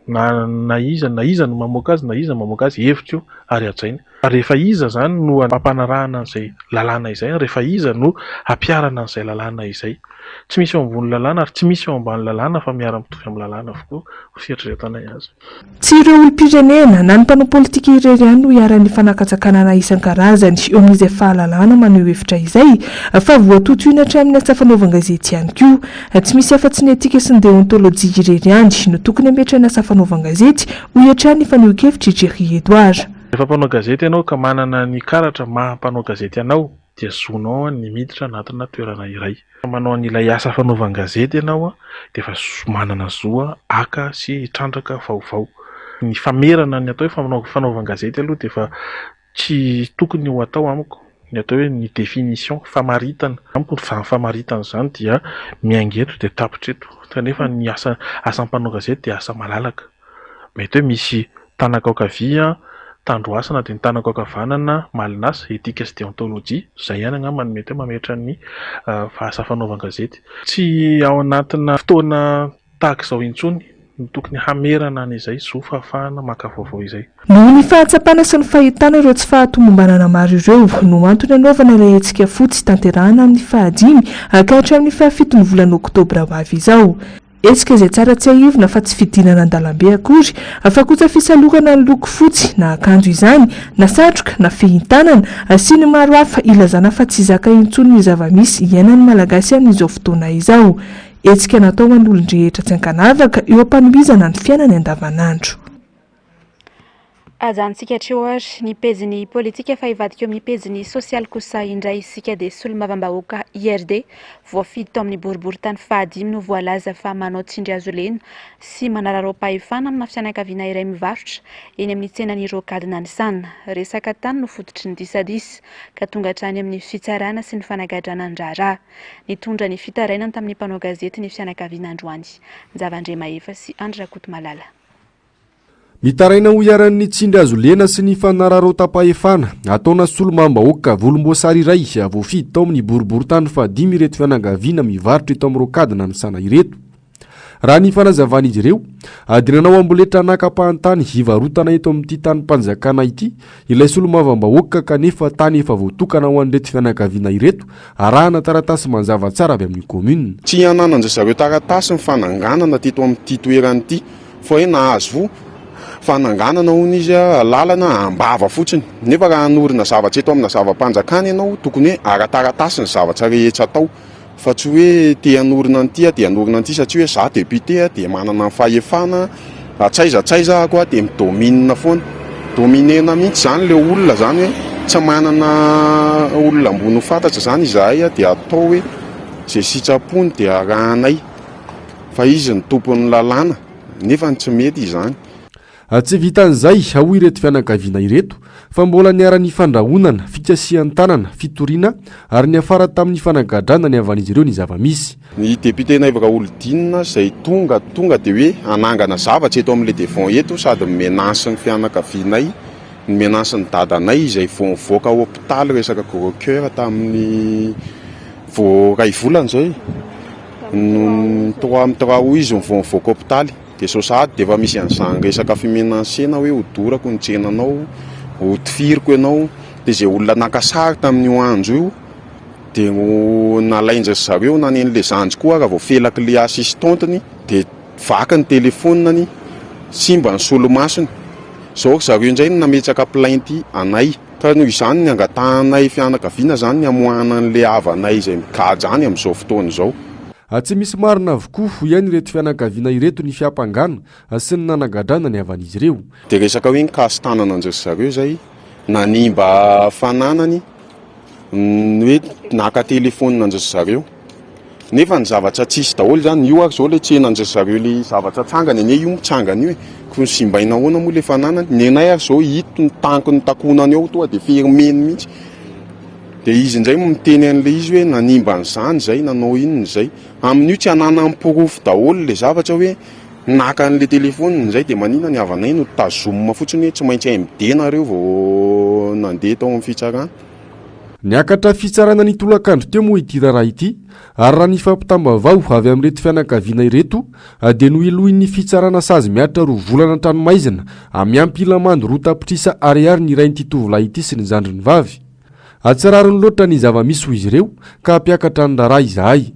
Na iza no mamoaka azy na iza mamoaka azy hevitra io ary hajaina. Rehefa iza zany no ampanarahana an'izay lalàna izay, rehefa iza no ampiarana an'izay lalàna izay. Tsy misy eo ambony lalàna ary tsy misy eo ambany lalàna fa miara-mitovy amin'ny lalàna avokoa fieritreretana azy. Tsy ireo olom-pirenena na ny mpanao politika irery ihany no hiaran'ny fanakatsakanana isan-karazany eo amin'izay fahalalàna maneho hevitra izay fa voatotoina hatramin'ny asa fanaovan-gazety ihany koa. Tsy misy afa-tsy ny etika sy ny deontolojia irery ihany no tokony hametrany asa fanaovan-gazety ho hiatrany faneho-kevitra Jerry Edouard. Rehefa mpanao gazety ianao ka manana ny karatra maha-mpanao gazety ianao dia zonao ny miditra anatina toerana iray. Manao an'ilay asa fanaovan-gazety ianao dia efa manana zoa aka sy hitrandraka vaovao. Ny famerana ny atao hoe fanaovan-gazety aloha dia efa tsy tokony ho atao amiko. Ny atao hoe ny définition famaritana. Amiko ny famaritana izany dia miaingeto dia tapitreto. Kanefa ny asan'ny gazety dia asa malalaka. Mety hoe misy tanakaokavia tandroasana dia ny tanakaokavanana malinasa etika sy deontolojia. Izay ihany angambany mety hoe mametra ny asa fanaovan-gazety. Tsy ao anatina fotoana tahaka izao intsony tokony hamerana an'izay zo fahafahana maka vaovao izay. Noho ny fahatsapana sy ny fahitana ireo tsy fahatomombanana maro ireo no antony anaovana ilay hetsika fotsy tanterahana amin'ny 5 ka hatramin'ny 7 volana oktobra ho avy izao. Hetsika izay tsara tsy ahivona fa tsy fidinana an-dalambe akory fa kosa fisalokana ny loko fotsy na akanjo izany na satroka na fehin-tanana sy ny maro hafa ilazana fa tsy zaka intsony ny zava-misy iainan'ny malagasy amin'izao fotoana izao. Hetsika natao amin'ny olon-drehetra tsy ankanavaka eo am-panomezana ny fiainany andavanandro. Ajantsika hatreo ary ny pejiny politika fa hivadika eo amin'ny pejiny sosialy kosa indray isika dia solombavambahoaka IRD voafidy tao amin'ny boribory-tany 5 no voalaza fa manao tsindry azo lena sy manararaom-pahefana amina fianakaviana iray mivarotra eny amin'ny tsenan'ny Rokadina ny Sanina. Resaka tany no fototry ny disadisa ka tonga hatrany amin'ny fitsarana sy ny fanagadrana ny raharaha. Nitondra ny fitarainany tamin'ny mpanao gazety ny fianakaviana androany. Nzavandre Mahefa sy Andra Kotomalala. Mitaraina ho iaran'ny tsindry azo lena sy ny fanararaotapahefana ataona solombavambahoaka volomboasary iray voafidy tao amin'ny boribory-tany 5 ireto fianakaviana mivarotra eto amin'ny Rokadina ny Sanina ireto. raha ny fanazavana izy ireo dia nanao amboletra nakapahantany hivarotana eto amin'ity tanympanjakana ity ilay solomavambahoaka kanefa tany efa voatokana ho an'ireto fianakaviana ireto arahana taratasy manzava tsara avy amin'ny commune. Tsy hananan'izay zareo taratasy ny fananganana teto amin'ity toerana ity fa hoe nahazo vo fananganana hono izy lalana ambava fotsiny nefa raha hanorina zavatra eto amina zava-panjakana ianao tokony hoe ara-taratasy ny zavatra rehetra atao fa tsy hoe te hanorina an'ity te hanorina an'ity satria hoe za député dia manana ny fahefana atsaizatsaiza koa dia midomina foana dominena mihitsy zany le olona zany hoe tsy manana olona ambony ho fantatra zany izahay dia atao hoe zay sitrapony dia arahanay fa izy ny tompon'ny lalàna nefa tsy mety izany. Tsy vitan'izay ao ireto fianakaviana ireto fa mbola niara-ny fandrahonana fikasihan-tanana fitoriana ary ny afara tamin'ny fanagadrana ny avan'izy ireo ny zava-misy. Ny député Naivoka Olodinina izay tonga dia hoe anangana zavatra eto amin'ilay devant eto sady menasy ny fianakavianay ny menasy ny dadanay izay vao nivoaka ao hôpitaly resaka gros cœur tamin'ny vao ray volana zay no 3 izy vao nivoaka hôpitaly. Dia sosady dia efa misy an'izany resaka fimenansena hoe hodorako ny tsenanao hotifiriko ianao dia izay olona nakasary tamin'io andro io dia nalainja zareo nanen'ilay zanjy koa raha vao felaka le assistanteny dia vaky ny telefoniny simba ny solomasony zao zareo indray no nametraka plainty anay ka noho izany ny angatahanay fianakaviana zany ny amoahana n'ilay havanay izay mikajy any amin'izao fotoana izao. Tsy misy marina avokoa ihany ireto fianakaviana ireto ny fiampangana sy ny nanagadrana ny avan'izy ireo. Dia resaka hoe nikasy tanana an'izay zareo zay nanimba fananany hoe naka telefonina an'izay zareo nefa ny zavatra tsisy daholo zany io ary zao le tsena an'izay zareo le zavatra tsangany ane io mitsangana io ko simbaina ahoana moa le fananany ny anay ary zao hito ny tanky ny takonany ao toa dia fermeny mihitsy. Dia izy indray miteny an'ilay izy hoe nanimba an'izany zay nanao inony zay amin'io tsy hanana mporofo daholo le zavatra hoe naka an'le telefoniny zay dia manina ny havanay no tazomina fotsiny hoe tsy maintsy MD-nareo vao nandeha tao amin'ny fitsarana. Niakatra fitsarana ny tolakandro teo moa ity raharaha ity ary raha ny fampitambavao avy amin'ireto fianakaviana ireto dia no ilohin'ny fitsarana sazy miatra 2 volana an-tranomaizina amiampy Ilamando Rotapitrisa Ariary ny iray n'ity tovolahy ity sy ny zandriny vavy. Atsarariny loatra ny zava-misy ho izy ireo ka ampiakatra ny raharaha izahay.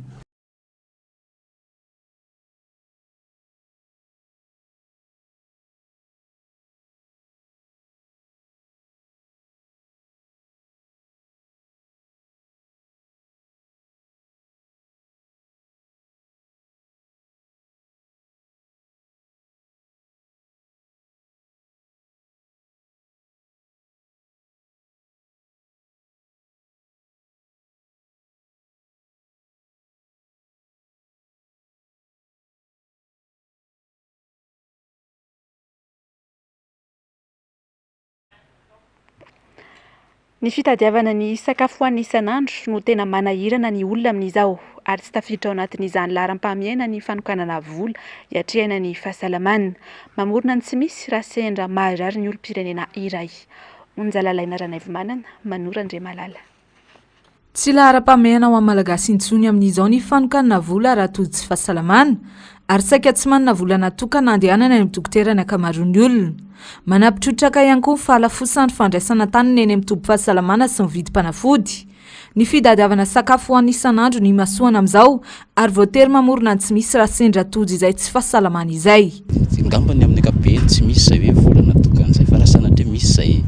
Ny fitadiavana ny sakafo hoan'ny isan'andro no tena manahirana ny olona amin'izao ary tsy tafiditra ao anatin'izany laharam-pahamehana ny fanokanana vola hiatrehana ny fahasalamana. Mamorona ny tsy misy raha sendra maharary ny olom-pirenena iray. Onjalalaina Ranaivomanana, Manora Andriamalala. Tsy laharam-pahamehana ho amin'ny malagasy intsony amin'izao ny fanokanana vola raha toy tsy fahasalamana ary saika tsy manana vola natokana andehanana any amin'ny dokotera ny ankamaroan'ny olona. Manampitrotraka ihany koa ny fahalafosana ny fandraisana tany eny amin'ny toby fahasalamana sy ny vidim-panafody. Ny fitadiavana sakafo ho an'ny isan'andro ny masoana amin'izao ary voatery mamorona ny tsy misy raha sendra tojo izay tsy fahasalamana izay. Ngambany amin'ny ankapobeny tsy misy izay hoe vola natokan'izay fa raha sanatria misy izay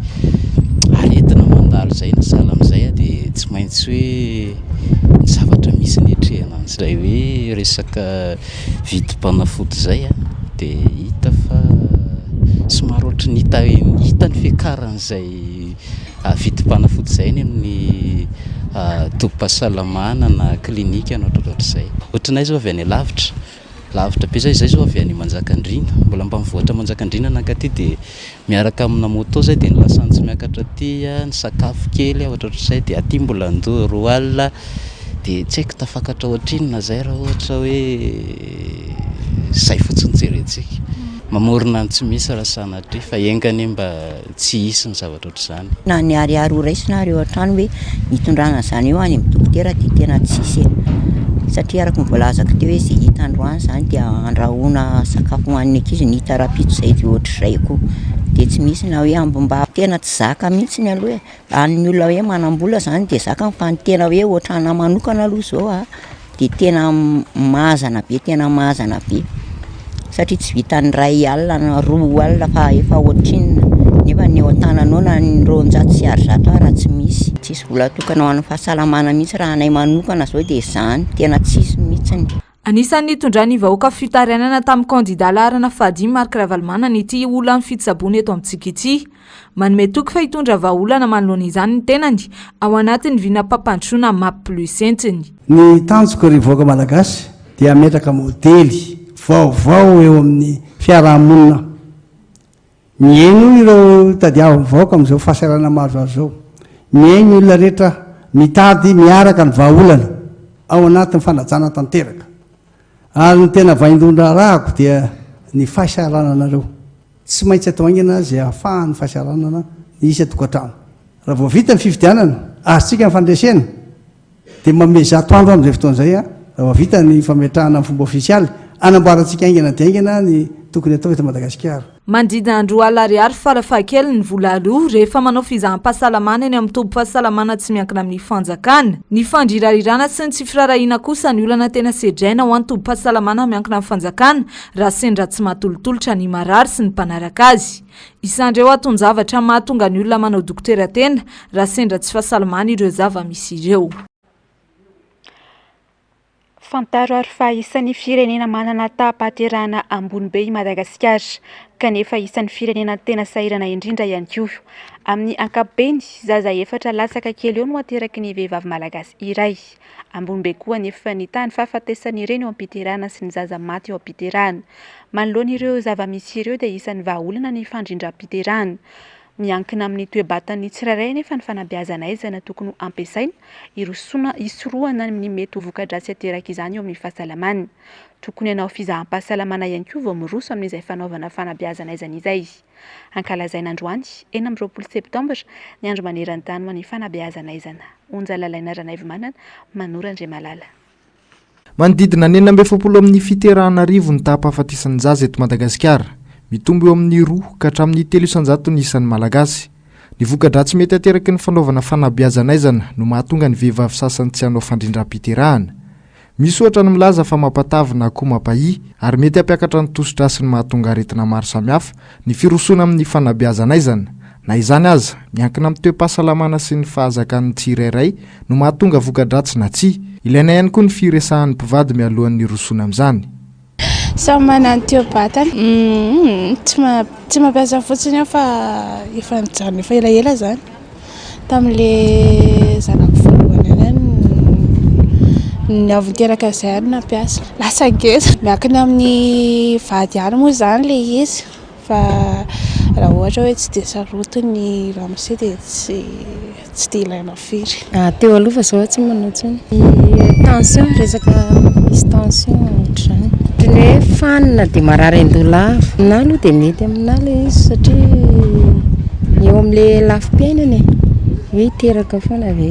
aretina mandalo izay na sahala amin'izay dia tsy maintsy hoe ny zavatra misy ny etrehana an'izay hoe resaka vidim-panafody izay dia hita fa somary ohatra ny hita ny fiakaran'izay vidim-panafody izay ny amin'ny tobi-pahasalamana na klinika na ohatrohatr'izay. Ohatranay zao avy any lavitra be zay zao avy any Manjakandriana, mbola mba mivoatra Manjakandriana nankaty dia miaraka amina moto zay dia ny lasantsy miakatra aty ny sakafo kely ohatrohatr'izay dia aty mbola andoha roal dia tsy haiko tafakatra ohatrinona zay raha ohatra hoe zay fotsiny jerentsika. Mamorona ny tsy misy raha sanatria fa engany mba tsy hisy ny zavatra ohatr'izany. Na ny ariary ho raisinareo an-trano hoe hitondrana izany eo any amin'ny dokotera dia tena tsisy satria araka mivolazako teo hoe zay hita androany zany dia andrahoana sakafo hoan'ny ankizy ny hita rapitso zay ohatr'izay koa dia tsy misy na hoe ambomba tena tsy zaka mihitsy ny aloha any olona hoe manambola zany dia zaka fa ny tena hoe ohatrana manokana aloha zao dia tena mazana be satria tsy vitan'ny ray alina na roa alina fa efa ohatrinna nefa ny eo an-tananao na ny roanjato sy arizato raha tsy misy tsisy vola tokana ho an'ny fahasalamana mihitsy raha anay manokana zao dia zany tena tsisy mihitsiny. Anisan'ny tondrany vahoaka fitarenana tamin'ny kandida larana fahadimy Marc Ravalomanana ity olana fitsabony eto amintsika ity. Manome toky fa hitondra vahaolana manoloana izany ny tenany ao anatin'ny vinapapandrosoana MapPlus entiny. Ny tanjoko revoaka malagasy dia ametraka modely vaovao eo amin'ny fiarahamonina. Miaino ireo tadiavy vahoaka amin'izao fahasairana maro azo zao. Miaino olona rehetra mitady miaraka ny vahaolana ao anatin'ny fanajana tanteraka. Ary ny tena vaindondra rahako dia ny fahasarananareo. Tsy maintsy atao aingana zay ahafahan'ny fahasaranana isa tokantrano. Raha vao vita ny fifidianana, arytsika ny fandresena, dia manome 100 andro amin'izay fotoan'izay raha vao vita ny fametrahana amin'ny fomba ofisialy, anamboarantsika aingana dia aingana ny tokony atao eto Madagasikara. Mandrindra andro alariary farafahakeliny ny vola aloha rehefa manao fizaham-pahasalamana eny amin'ny tombom-pahasalamana tsy miankina amin'ny fanjakana. Ny fandrirarirana sy ny tsy firarahina kosa ny olana tena sedraina ho an'ny tombom-pahasalamana miankina amin'ny fanjakana raha sendra tsy mahatolotolotra ny marary sy ny mpanaraka azy. Isandreo aton-javatra mahatonga ny olona manao dokotera tena raha sendra tsy fahasalamana ireo zava-misy ireo. Fantaro ary fa isan'ny firenena manana tahapaterahana ambony be i Madagasikara kanefa isan'ny firenena tena sahirana indrindra ihany koa. Amin'ny ankapobeny zaza efatra lasaka kely eo no ateraky ny vehivavy malagasy iray. Ambony be koa nefa ny tany fahafatesan'ireny eo am-piterahana sy ny zaza maty eo am-piterahana. Manoloana ireo zava-misy ireo dia isan'ny vahaolana ny fandrindram-piterahana. Miankina amin'ny toe-batan'ny tsirairay nefa ny fanabeazana aizana tokony ampiasaina hisorohana ny mety ho voka-dratsy ateraka izany eo amin'ny fahasalamana. Tokony hanao fizaham-pahasalamana ihany koa vao miroso amin'izay fanaovana fanabeazana aizana izay. Ankalazaina androany 9 septambra ny andro maneran-tany ho an'ny fanabeazana aizana. Onjalalaina Ranaivomanana, Manorandre Malala. Manodidina 9 amin'ny fiterahana arivo ny tahampahafatesan'ny zaza eto Madagasikara. Mitombo eo amin'ny 2 ka hatramin'ny 300 ny isan'ny malagasy. Ny voka-dratsy mety ateraky ny fanaovana fanabeazana aizana no mahatonga ny vehivavy sasany tsy hanao fandrindram-piterahana. Misy ohatra ny milaza fa mampatavy na koa mampahi ary mety hampiakatra ny tosidra sy ny mahatonga aretina maro samihafa ny firosoana amin'ny fanabeazana aizana. Na izany aza, miankina amin'ny toe-pahasalamana sy ny fahazakan'ny tsirairay no mahatonga voka-dratsy na tsia. Ilaina ihany koa ny firesahan'ny mpivady mialohan'ny rosoana amin'izany. Samy manana ny toe-batany. Tsy mampiasa fotsiny aho fa efa nijanona efa elaela zany. Tamin'ilay zanako voalohany ny avy niteraka izay any nampiasa. Lasa ngeza. Miankina amin'ny vady any moa zany ilay izy. Fa raha ohatra hoe tsy dia sarotiny ramose dia tsy dia ilaina firy. Teo aloha fa zao tsy manao intsony. Tension resaka misy tension ohatr'izany. Hoe fanina dia marary an-doha na aloha dia mety amina ilay izy satria eo amin'ilay lafim-piainana hoe hiteraka foana ve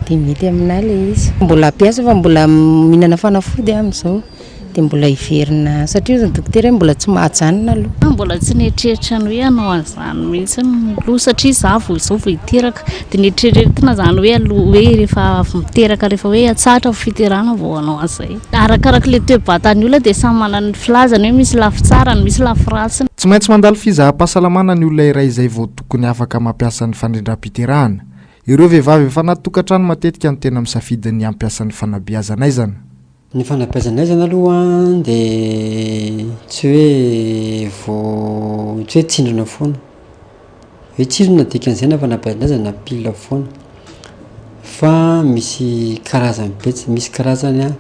dia mety amina ilay izy. Mbola ampiasa fa mbola mihinana fanafody amin'izao dia mbola hiverina satria ny dokotera mbola tsy mahajanona aloha. Mbola tsy nietreritra ny hoe hanao an'izany mihitsy aloha satria za vao hiteraka dia nietreritina zany hoe hoe rehefa miteraka rehefa hoe atsatra fiterahana vao hanao an'izay. Arakaraka ilay toe-batan'ny olona dia samy manana ny filazany hoe misy lafy tsara misy lafy ratsy. Tsy maintsy mandalo fizaham-pahasalamana ny olona iray izay vao tokony afaka mampiasa ny fandrindram-piterahana. Ireo vehivavy efa anaty tokantrano matetika no tena misafidy ny ampiasan'ny fanabeazana aizana. Ny fanabeazana aizana aloha dia tsy hoe tsindrona foana. Hoe tsindrona dikan'izay na fanabeazana aizana pile foana. Fa misy karazany betsy, misy karazany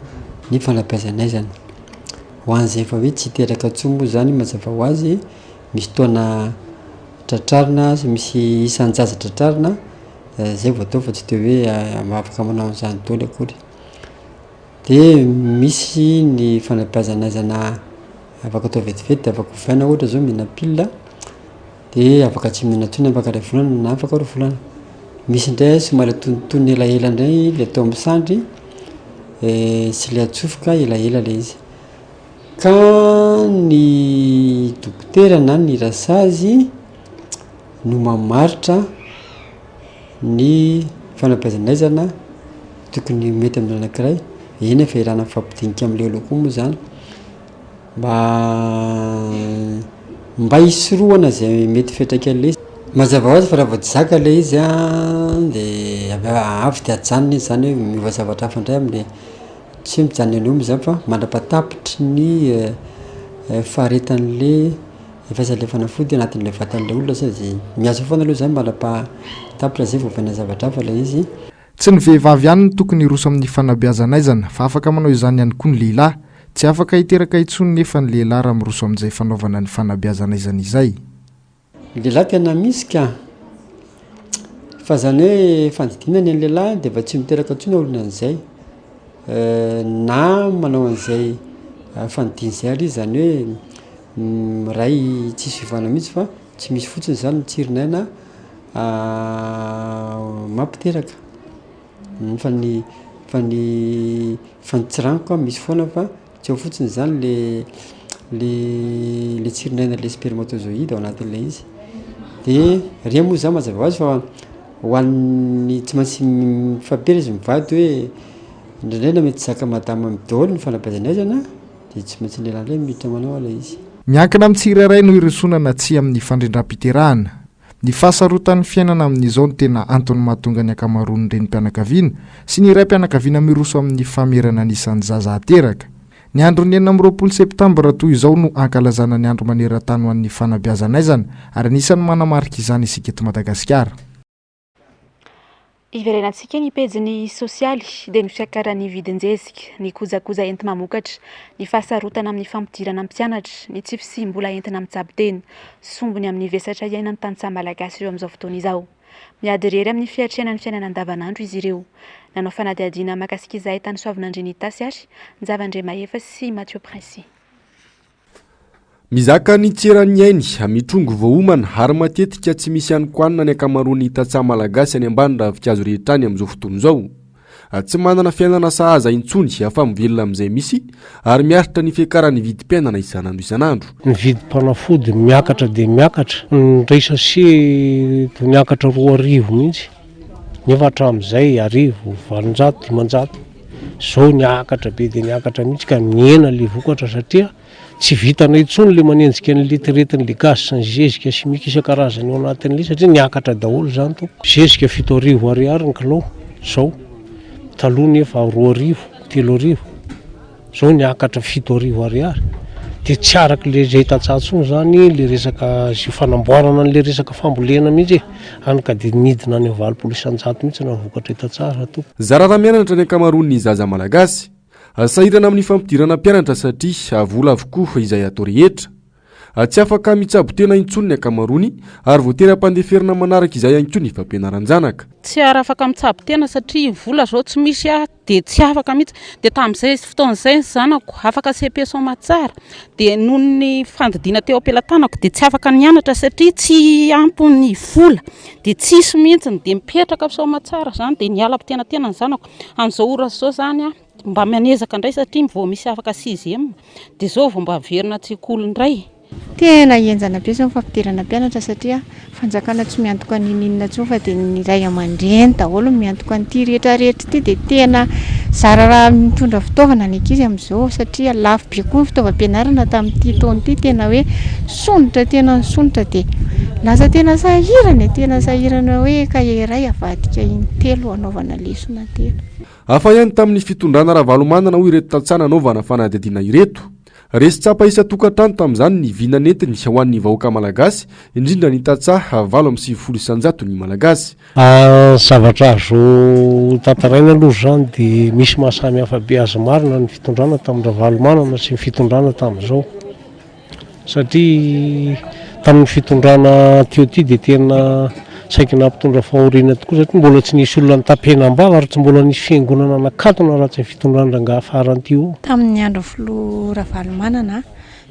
ny fanabeazana aizana. Ho an'izay efa hoe tsy hiteraka intsony moa zany mazava ho azy, misy taona tratrarina sy misy isan'ny zaza tratrarina, zay vao atao fa tsy dia hoe afaka manao an'izany daholo akory. Dia misy ny fanabeazana aizana afaka atao vetivety, afaka hovaina ohatra zao mihina pile dia afaka tsy mihina intsony afaka iray volana na afaka roa volana. Misy indray somary tontonton'ny elaela indray ilay atao amin'ny sandry sy le atsofoka elaela le izy ka ny dokotera na ny rasazy no mamaritra ny fanabeazanaizana tokony mety amin'ny anankiray eny efa irana fampidinika am'le aloha koa moa zany mba hisoroana zay mety fetraka an'le mazava ho azy fa raha vao tsy zaka le izy de avy de ajanona izy zany hoe miova zavatra hafa indray am'le tsy hoe mijanona eny omby zany fa mandrapatapitry ny faharetan'le efazale fanafody anatin'le vatan'le olona sady miasa foana aloha zany mandrapatapitra zay voavaina zavatra hafa le izy tsy ny vehivavy ihany no tokony roso amin'ny fanabeazanaizana fa afaka manao izany ihany koa ny lehilahy tsy afaka hiteraka itsony nefa ny lehilahy raha miroso amin'izay fanaovana ny fanabeazanaizana izay lehilahy tena misy ka fa zany hoe fandidiana ny any lehilahy de efa tsy miteraka ntsony olona an'izay na manao an'izay fanidiny zay ary izy zany hoe ray tsisy ivana mihitsy fa tsy misy fotsiny zany ny tsirinaina mampiteraka fa ny fanitsiragnoko misy foana fa tsy eo fotsiny zany le tsirinaina le spermatozoïde ao anatin'le izy de ria moa zany mazava ho azy fa ho an'ny tsy maintsy mifampiry izy mivady hoe indraindraina mety zaka madama midôly ny fanabeazanaizana de tsy maintsy lehilahy ndray miditra manao ala izy miankina amin'ny tsirairay no iresonana tsy amin'ny fandrindram-piterahana ny fahasarotan'ny fiainana amin'izao no tena antony mahatonga ny akamaroany reny mpianakaviana sy ny iray mpianakaviana miroso amin'ny famerana anisan'ny zaza ateraka ny andro ny 20 septambra toy izao no ankalazana ny andro maneran-tany ho an'ny fanabeazanaizana ary anisan'ny manamarika izany isika eto Madagasikara. Iverenantsika ny pejiny sosialy dia ny fiakaran'ny vidin-jezika, ny kojakoja entina mamokatra, ny fahasarotana amin'ny fampidirana amin'ny mpianatra, ny tsy fisim-bola entina mitsabi-teny, sombony amin'ny vesatra iainan'ny tantsaha malagasy eo amin'izao fotoana izao. Miady irery amin'ny fiatrehana ny fiainana andavanandro izy ireo. Nanao fanadihadiana mahakasika izay tany Soavinandriana Itasy ary ny Zavandre Mahefa sy Mathieu Princy. Mizaka ny tseran'ny ainy mitrongo voahomana ary matetika tsy misy ihany koanina ny akamaroany tantsaha malagasy any ambany raha vikazo rehetra any amin'izao fotoana izao. Tsy manana fiainana sahaza intsony afa mivelona amin'izay misy ary miaritra ny fiakaran'ny vidim-piainana isanandro isanandro. Ny vidim-panafody miakatra dia miakatra, ny ray sachet miakatra 2,000 mihitsy, nefa hatramin'izay 1,000, 700, 500. Zao niakatra be dia niakatra mihitsy ka miena le vokatra satria tsy vitana intsony le manenjika ny letiretin'le gaz sy ny zezika simika isan-karazany ao anatin'le satria niakatra daholo zany to. Zezika 7,000 ariary ny kilao zao. Taloha nefa 2,000, 3,000. Zao niakatra 7,000 ariary. Dia tsy araka le zay tantsahatsony zany le resaka sy fanamboarana le resaka fambolena mihitsy any ka dia midina any 700 mihitsy na vokatra tantsaha to. Zarara mianatra ny akamaroan'ny zaza malagasy. Sahirana amin'ny fampidirana mpianatra satria vola avokoa izay atao rehetra. Tsy afaka mitsabo-tena intsony ny akamaroany ary voateram-pandeferina manaraka izay ihany koa ny fampianaran-janaka. Tsy afaka mitsabo-tena satria vola zao tsy misy dia tsy afaka mihitsy. Dia tamin'izay fotoan'izay ny zanako afaka CP soma tsara dia noho ny fandidiana teo am-pelantanako dia tsy afaka nianatra satria tsy ampy ny vola dia tsisy mihitsy dia mipetraka soma tsara zany dia niala am-tenatena ny zanako. Amin'izao ora zao zany mba mianezaka indray satria vao misy afaka 6e dia zao vao mba verina tsekoly indray. Tena enjana be zao fampidirana mpianatra satria fanjakana tsy miantoka ninina intsony fa dia ny ray aman-dreny daholo miantoka an'ity rehetrarehetra ity dia tena zarara mitondra fitaovana ny ankizy amin'izao satria lafo be koa ny fitaovam-pianarana tamin'ity taona ity tena hoe sonitra tena ny sonitra dia lasa tena sahirana hoe kahie iray avadika intelo anaovana lesona telo. Hafa ihany tamin'ny fitondrana Ravalomanana hoy ireto tantsaha nanaovana fanadihadiana ireto. Resy tsapa isa tokantrano tamin'izany ny vinanetiny ho an'ny vahoaka malagasy indrindra ny tantsaha 8,700 ny malagasy. Zavatra azo tantaraina aloha zany dia misy mahasamy hafa be azy marina ny fitondrana tamin'ny Ravalomanana sy ny fitondrana tamin'izao. Satria tamin'ny fitondrana teo ty dia tena saika nampitondra fahoriana tokoa satria mbola tsy nisy olona nitapena ambava ary tsy mbola nisy fiangonana nakatona raha tsy ny fitondrana ranga afaran'ity io. Tamin'ny andro filoha Ravalomanana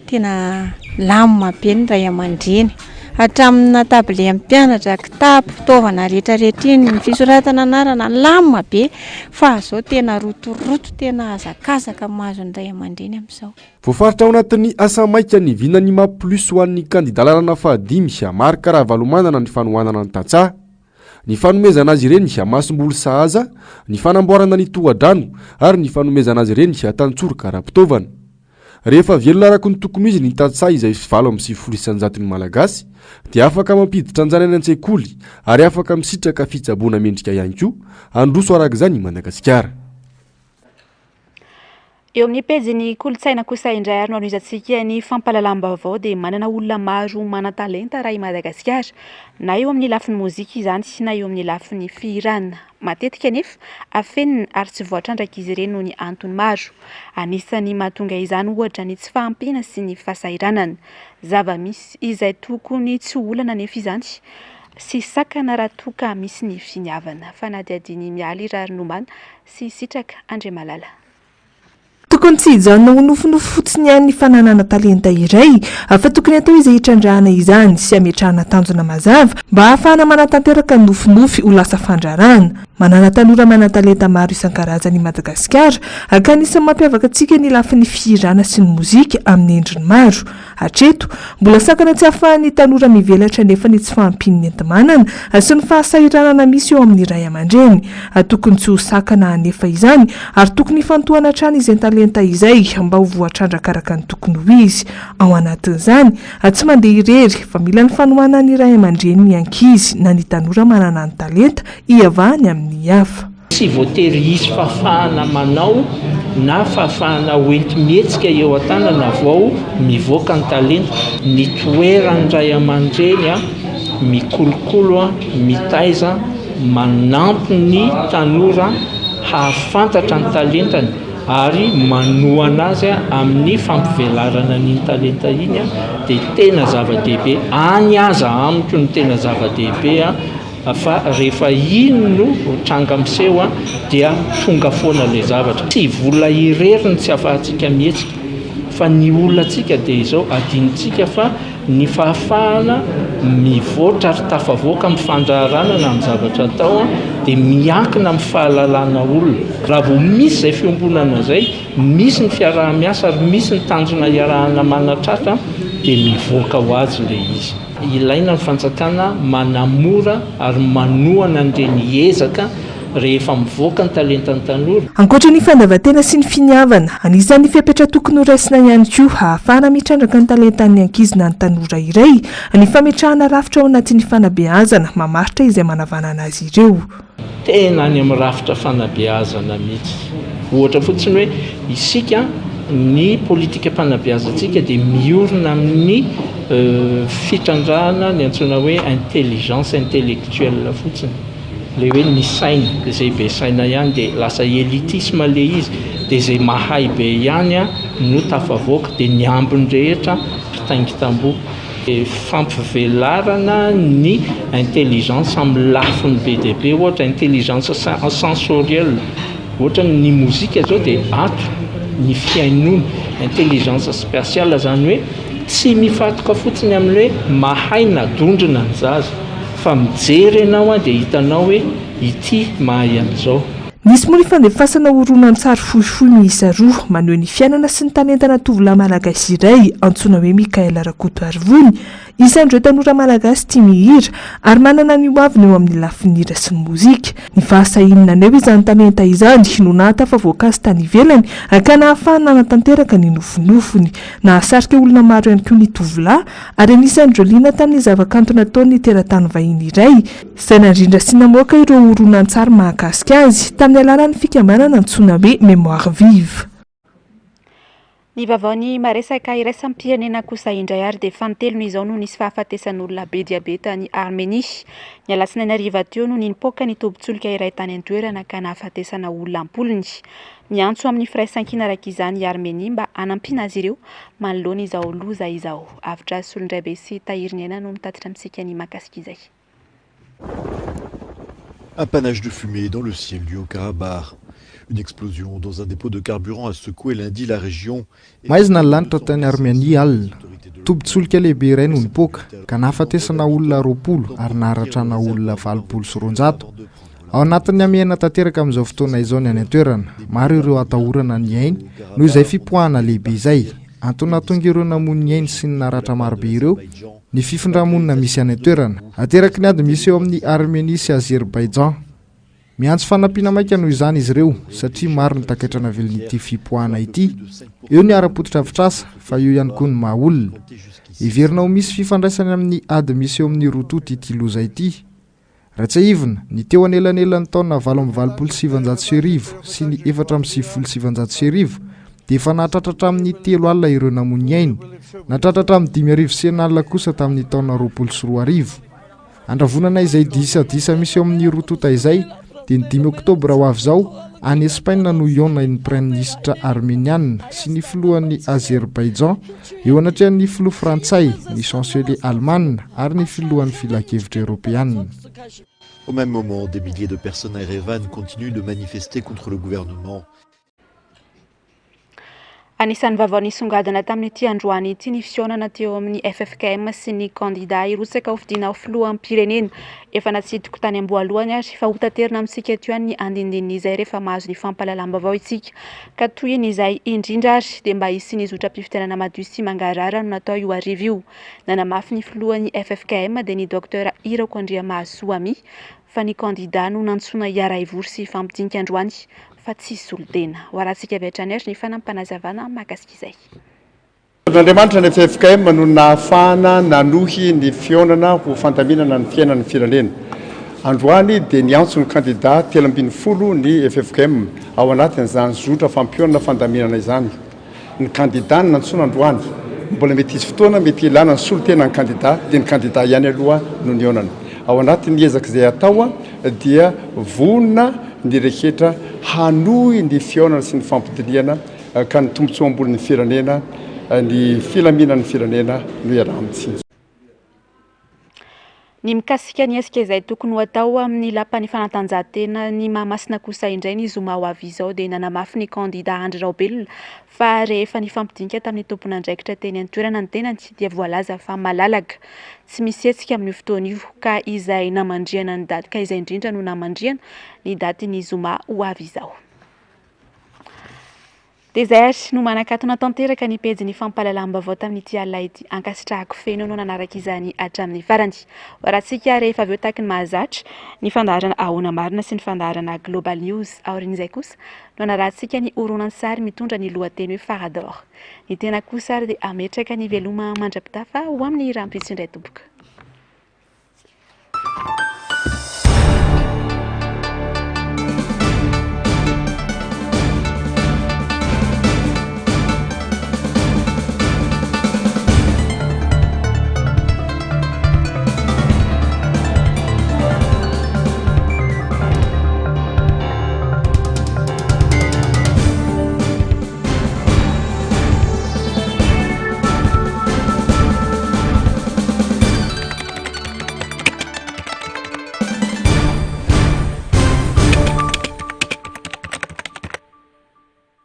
tena lamina be ny ray aman-dreny hatramina tabile amin'ny mpianatra, kitapo, fitaovana rehetrarehetra iny, ny fisoratana anarana lamina be fa zao tena rotoroto, tena azakazaka mahazo ny ray aman-dreny amin'izao. Voafaritra ao anatin'ny asa maika ny vinany maplus ho an'ny kandida lalana fahadimy marika raha valomanana ny fanohanana ny tantsaha, ny fanomezana azy ireny masom-boly sahaza, ny fanamboarana ny tohadrano ary ny fanomezana azy ireny tantsoroka ara-pitaovana. Rehefa velona araka ny tokony izy ny tantsaha izay valo amin'ny 700 ny malagasy dia afaka mampiditra anjana any an-tsekoly ary afaka misitraka fitsaboana mendrika ihany koa, androso arak'izany Madagasikara. Eo amin'ny pejiny kolotsaina kosa indray ary no anizantsika ny fampahalalam-baovao dia manana olona maro manan-talenta raha i Madagasikara, na eo amin'ny lafin'ny mozika izany na eo amin'ny lafin'ny fihirana. Matetika nefa afenina ary tsy voatrandraka izy ireny noho ny antony maro. Anisany mahatonga izany ohatra ny tsy fahampiana sy ny fahasahiranana. Zava-misy izay tokony tsy olana nefa izany sy sakana raha toka misy ny finiavana. Fanadihadiny mialy rary nomana sy sitraka Andre Malala. Tokony tsy hijanona ho nofinofy fotsiny ihany ny fananana talenta iray, fa tokony atao izay hitrandrahana izany sy hametrahana tanjona mazava mba ahafahana manatanteraka ny nofinofy ho lasa fandrarana. Manana tanora manan-talenta maro isan-karazany i Madagasikara, ka anisany mampiavaka antsika ny lafin'ny fihirana sy ny mozika amin'ny endriny maro. Hatreto, mbola sakana tsy ahafahan'ny tanora mivelatra nefa ny tsy fahampian'ny enti-manana sy ny fahasahiranana misy eo amin'ny ray aman-dreny. Tokony tsy ho sakana anefa izany ary tokony hifantohana hatrany izay talenta izay mba ho voatrandraka araka ny tokony ho izy. Ao anatin'izany, tsy mandeha irery fa mila ny fanohanana ny ray aman-dreny ny ankizy na ny tanora manana ny talenta iavahany amin'ny hafa. Tsy voatery izy fahafahana manao na fahafahana hoenti-mihetsika eo an-tanana vao mivoaka ny talenta. Ny toeran'ny ray aman-dreny mikolokolo, mitaiza, manampy ny tanora hahafantatra ny talentany ary manohana azy amin'ny fampivelarana ny talenta iny dia tena zava-dehibe. Any aza amiko ny tena zava-dehibe fa rehefa iny no tranga miseho dia tonga foana le zavatra. Tsy vola ireriny tsy ahafahantsika mihetsika fa ny olona tsika dia izao adinitsika fa ny fahafahana mivoatra ary tafavoaka amin'ny fandraharana na amin'ny zavatra atao dia miankina amin'ny fahalalana olona. Raha vao misy izay fiombonana izay, misy ny fiaraha-miasa ary misy ny tanjona iarahana manatratra dia mivoaka ho azy le izy. Ilaina ny fanjakana manamora ary manohana an'ireny ezaka rehefa mivoaka ny talentan'ny tanora. Ankoatra ny fandavan-tena sy ny finiavana, anisan'ny fiapetra tokony ho raisina ihany koa ahafahana mitrandraka ny talentan'ny ankizy na ny tanora iray, ny fametrahana rafitra ao anatin'ny fanabeazana mamaritra izay manavanana azy ireo. Tena any amin'ny rafitra fanabeazana mihitsy. Ohatra fotsiny hoe isika ny politika fanabeazantsika dia miorina amin'ny fitrandrahana ny antsoina hoe intelligence intellectuelle fotsiny. Le hoe ny saina, izay be saina ihany dia lasa elitisme le izy, dia izay mahay be ihany no tafavoaka dia ny ambiny rehetra mpitaingy tamboho. Fampivelarana ny intelligence amin'ny lafiny be dia be, ohatra intelligence sensorielle, ohatra ny mozika zao dia ato ny fiainona. Intelligence spatiale zany hoe tsy mifatoka fotsiny amin'ny hoe mahay na dondrina ny zaza, fa mijery ianao dia hitanao hoe ity mahay an'izao. Nisy moa ny fandefasana horonan-tsary fohifohy miisa roa maneho ny fiainana sy ny talentana tovolahy malagasy iray antsoina hoe Mikael Rakoto Arivony. Isan'ireo tanora malagasy tia mihira ary manana ny hoaviny eo amin'ny lafin'ny hira sy ny mozika. Ny fahasahinana aneo izany talenta izany no nahatafavoaka azy tany ivelany ka nahafahana natanteraka ny nofinofiny. Nahasarika olona maro ihany koa ny tovolahy ary anisan'ireo liana tamin'ny zavakanto nataony teratany vahiny iray izay nandrindra sy namoaka ireo horonan-tsary mahakasika azy tamin'ny alalan'ny fikambanana antsoina hoe Mémoire vive. Ny vavaony maresaka iraisam-pirenena kosa indray ary dia fantelony izao no nisy fahafatesan'olona be dia be tany Armenia. Ny alatsinainy hariva teo no nipoaka ny tobin-tsolika iray tany an-toerana ka nahafatesana olona ampolony. Miantso amin'ny firaisan-kina araka izany i Armenia mba hanampiana azy ireo manoloana izao loza izao. Avitra solondray be sy tahiriny no mitatitra amintsika ny makasika izay. Un panache de fumée dans le ciel du Haut-Karabakh. Une explosion dans un dépôt de carburant a secoué lundi la région. Maizina ny lanitra tany Armenia alina Tobin-tsolika lehibe iray no nipoaka ka nahafatesana olona 20 ary naharatrana olona 700. Ao anatin'ny amiaina tanteraka amin'izao fotoana izao ny any an-toerana, maro ireo atahorana ny ainy noho izay fipoahana lehibe izay. Antony nahatonga ireo namono ny ainy sy ny naratra marobe ireo ny fifindramonina misy any an-toerana. Ateraky ny ady misy eo amin'ny Armenia sy Azerbaïdjan. Miantso fanampiana maika noho izany izy ireo satria maro ny takaitrana velon'ity fipoahana ity. Eo ny ara-potitra avitrasa fa eo ihany koa ny mahaolona. Iverina ho misy fifandraisany amin'ny ady misy eo amin'ny rototo ity loza ity. Ratsahivina ny teo anelanelany taona 2770 sy ny 4770 dia efa nahatratratra amin'ny 3 alina ireo namony ainy. Nahatratratra amin'ny 5,000 alina kosa tamin'ny taona 2024. Andravonana izay disa misy eo amin'ny rotota izay dia ny 5 oktobra ho avy izao any Espaina no iona ny praiminisitra armeniana sy ny filohan'ny Azerbaïdjan eo anatrehan'ny filoha frantsay, ny chancelier allemand ary ny filohan'ny filakevitra européenne. Au même moment, des milliers de personnes à Erevan continuent de manifester contre le gouvernement. Anisan'ny vaovao nisongadina tamin'ity androany ity ny fisionana teo amin'ny FFKM sy ny kandida hirotsaka ho fidiana ho filoham-pirenena. Efa natsidiko tany Amboalohany ary fa hotaterina amintsika eto ihany ny andinindinina izay rehefa mahazo ny fampahalalam-baovao isika. Ka toy izay indrindra ary dia mba hisy ny zotra-pifitenana madio sy mangarara no natao io arivo io. Nanamafy ny filohan'ny FFKM dia ny Dr Irako Andriamasoami fa ny kandida no nantsona hiara-ivory sy fampidinika androany fa tsisy olon-tena. Hoaratsika avy hatrany ary ny fanampanazavana mahakasika izay. N'Andriamanitra ny FFKM no nahafahana nanohy ny fionana ho fandaminana ny fiainan'ny firenena. Androany dia niantso ny kandida 320 ny FFKM ao anatin'izany zotra fampionana fandaminana izany. Ny kandida ny nantsona androany. Mbola mety hisy fotoana mety ilana ny solon-tena ny kandida dia ny kandida ihany aloha no nionana. Ao anatin'ny ezaka izay atao dia vonona ny rehetra hanohy ny fionana sy ny fampidiniana ka ny tombotsoa ambonin'ny firenena ny filaminan'ny firenena no iaraha-mitsinjo. Ny mikasika ny esika izay tokony ho atao amin'ny lapan'ny fanatanjahantena ny Mahamasina kosa indray ny zoma ho avy izao dia nanamafy ny kandida Andry Raobelona fa rehefa ny fampidinika tamin'ny tompon'andraikitra teny an-toerana ny tenany dia voalaza fa malalaka tsy misy hetsika amin'ny fotoana io ka izay namandriana ny daty ka izay indrindra no namandriana ny daty ny zoma ho avy izao. Dia izay ary no manakatona tanteraka ny pejy fampahalalam-baovao tamin'ity alina ity. Ankasitrahako feno no nanaraka izany hatramin'ny farany. Horatsika rehefa avy eo taky ny mahazatra ny fandaharana ahoana marina sy ny fandaharana Global News. Aorin'izay kosa no naratsika ny horonan sary mitondra ny lohateny hoe Farador. Ny tena kosa ary dia ametraka ny veloma mandrapitafa ho amin'ny rampitso indray tompoko.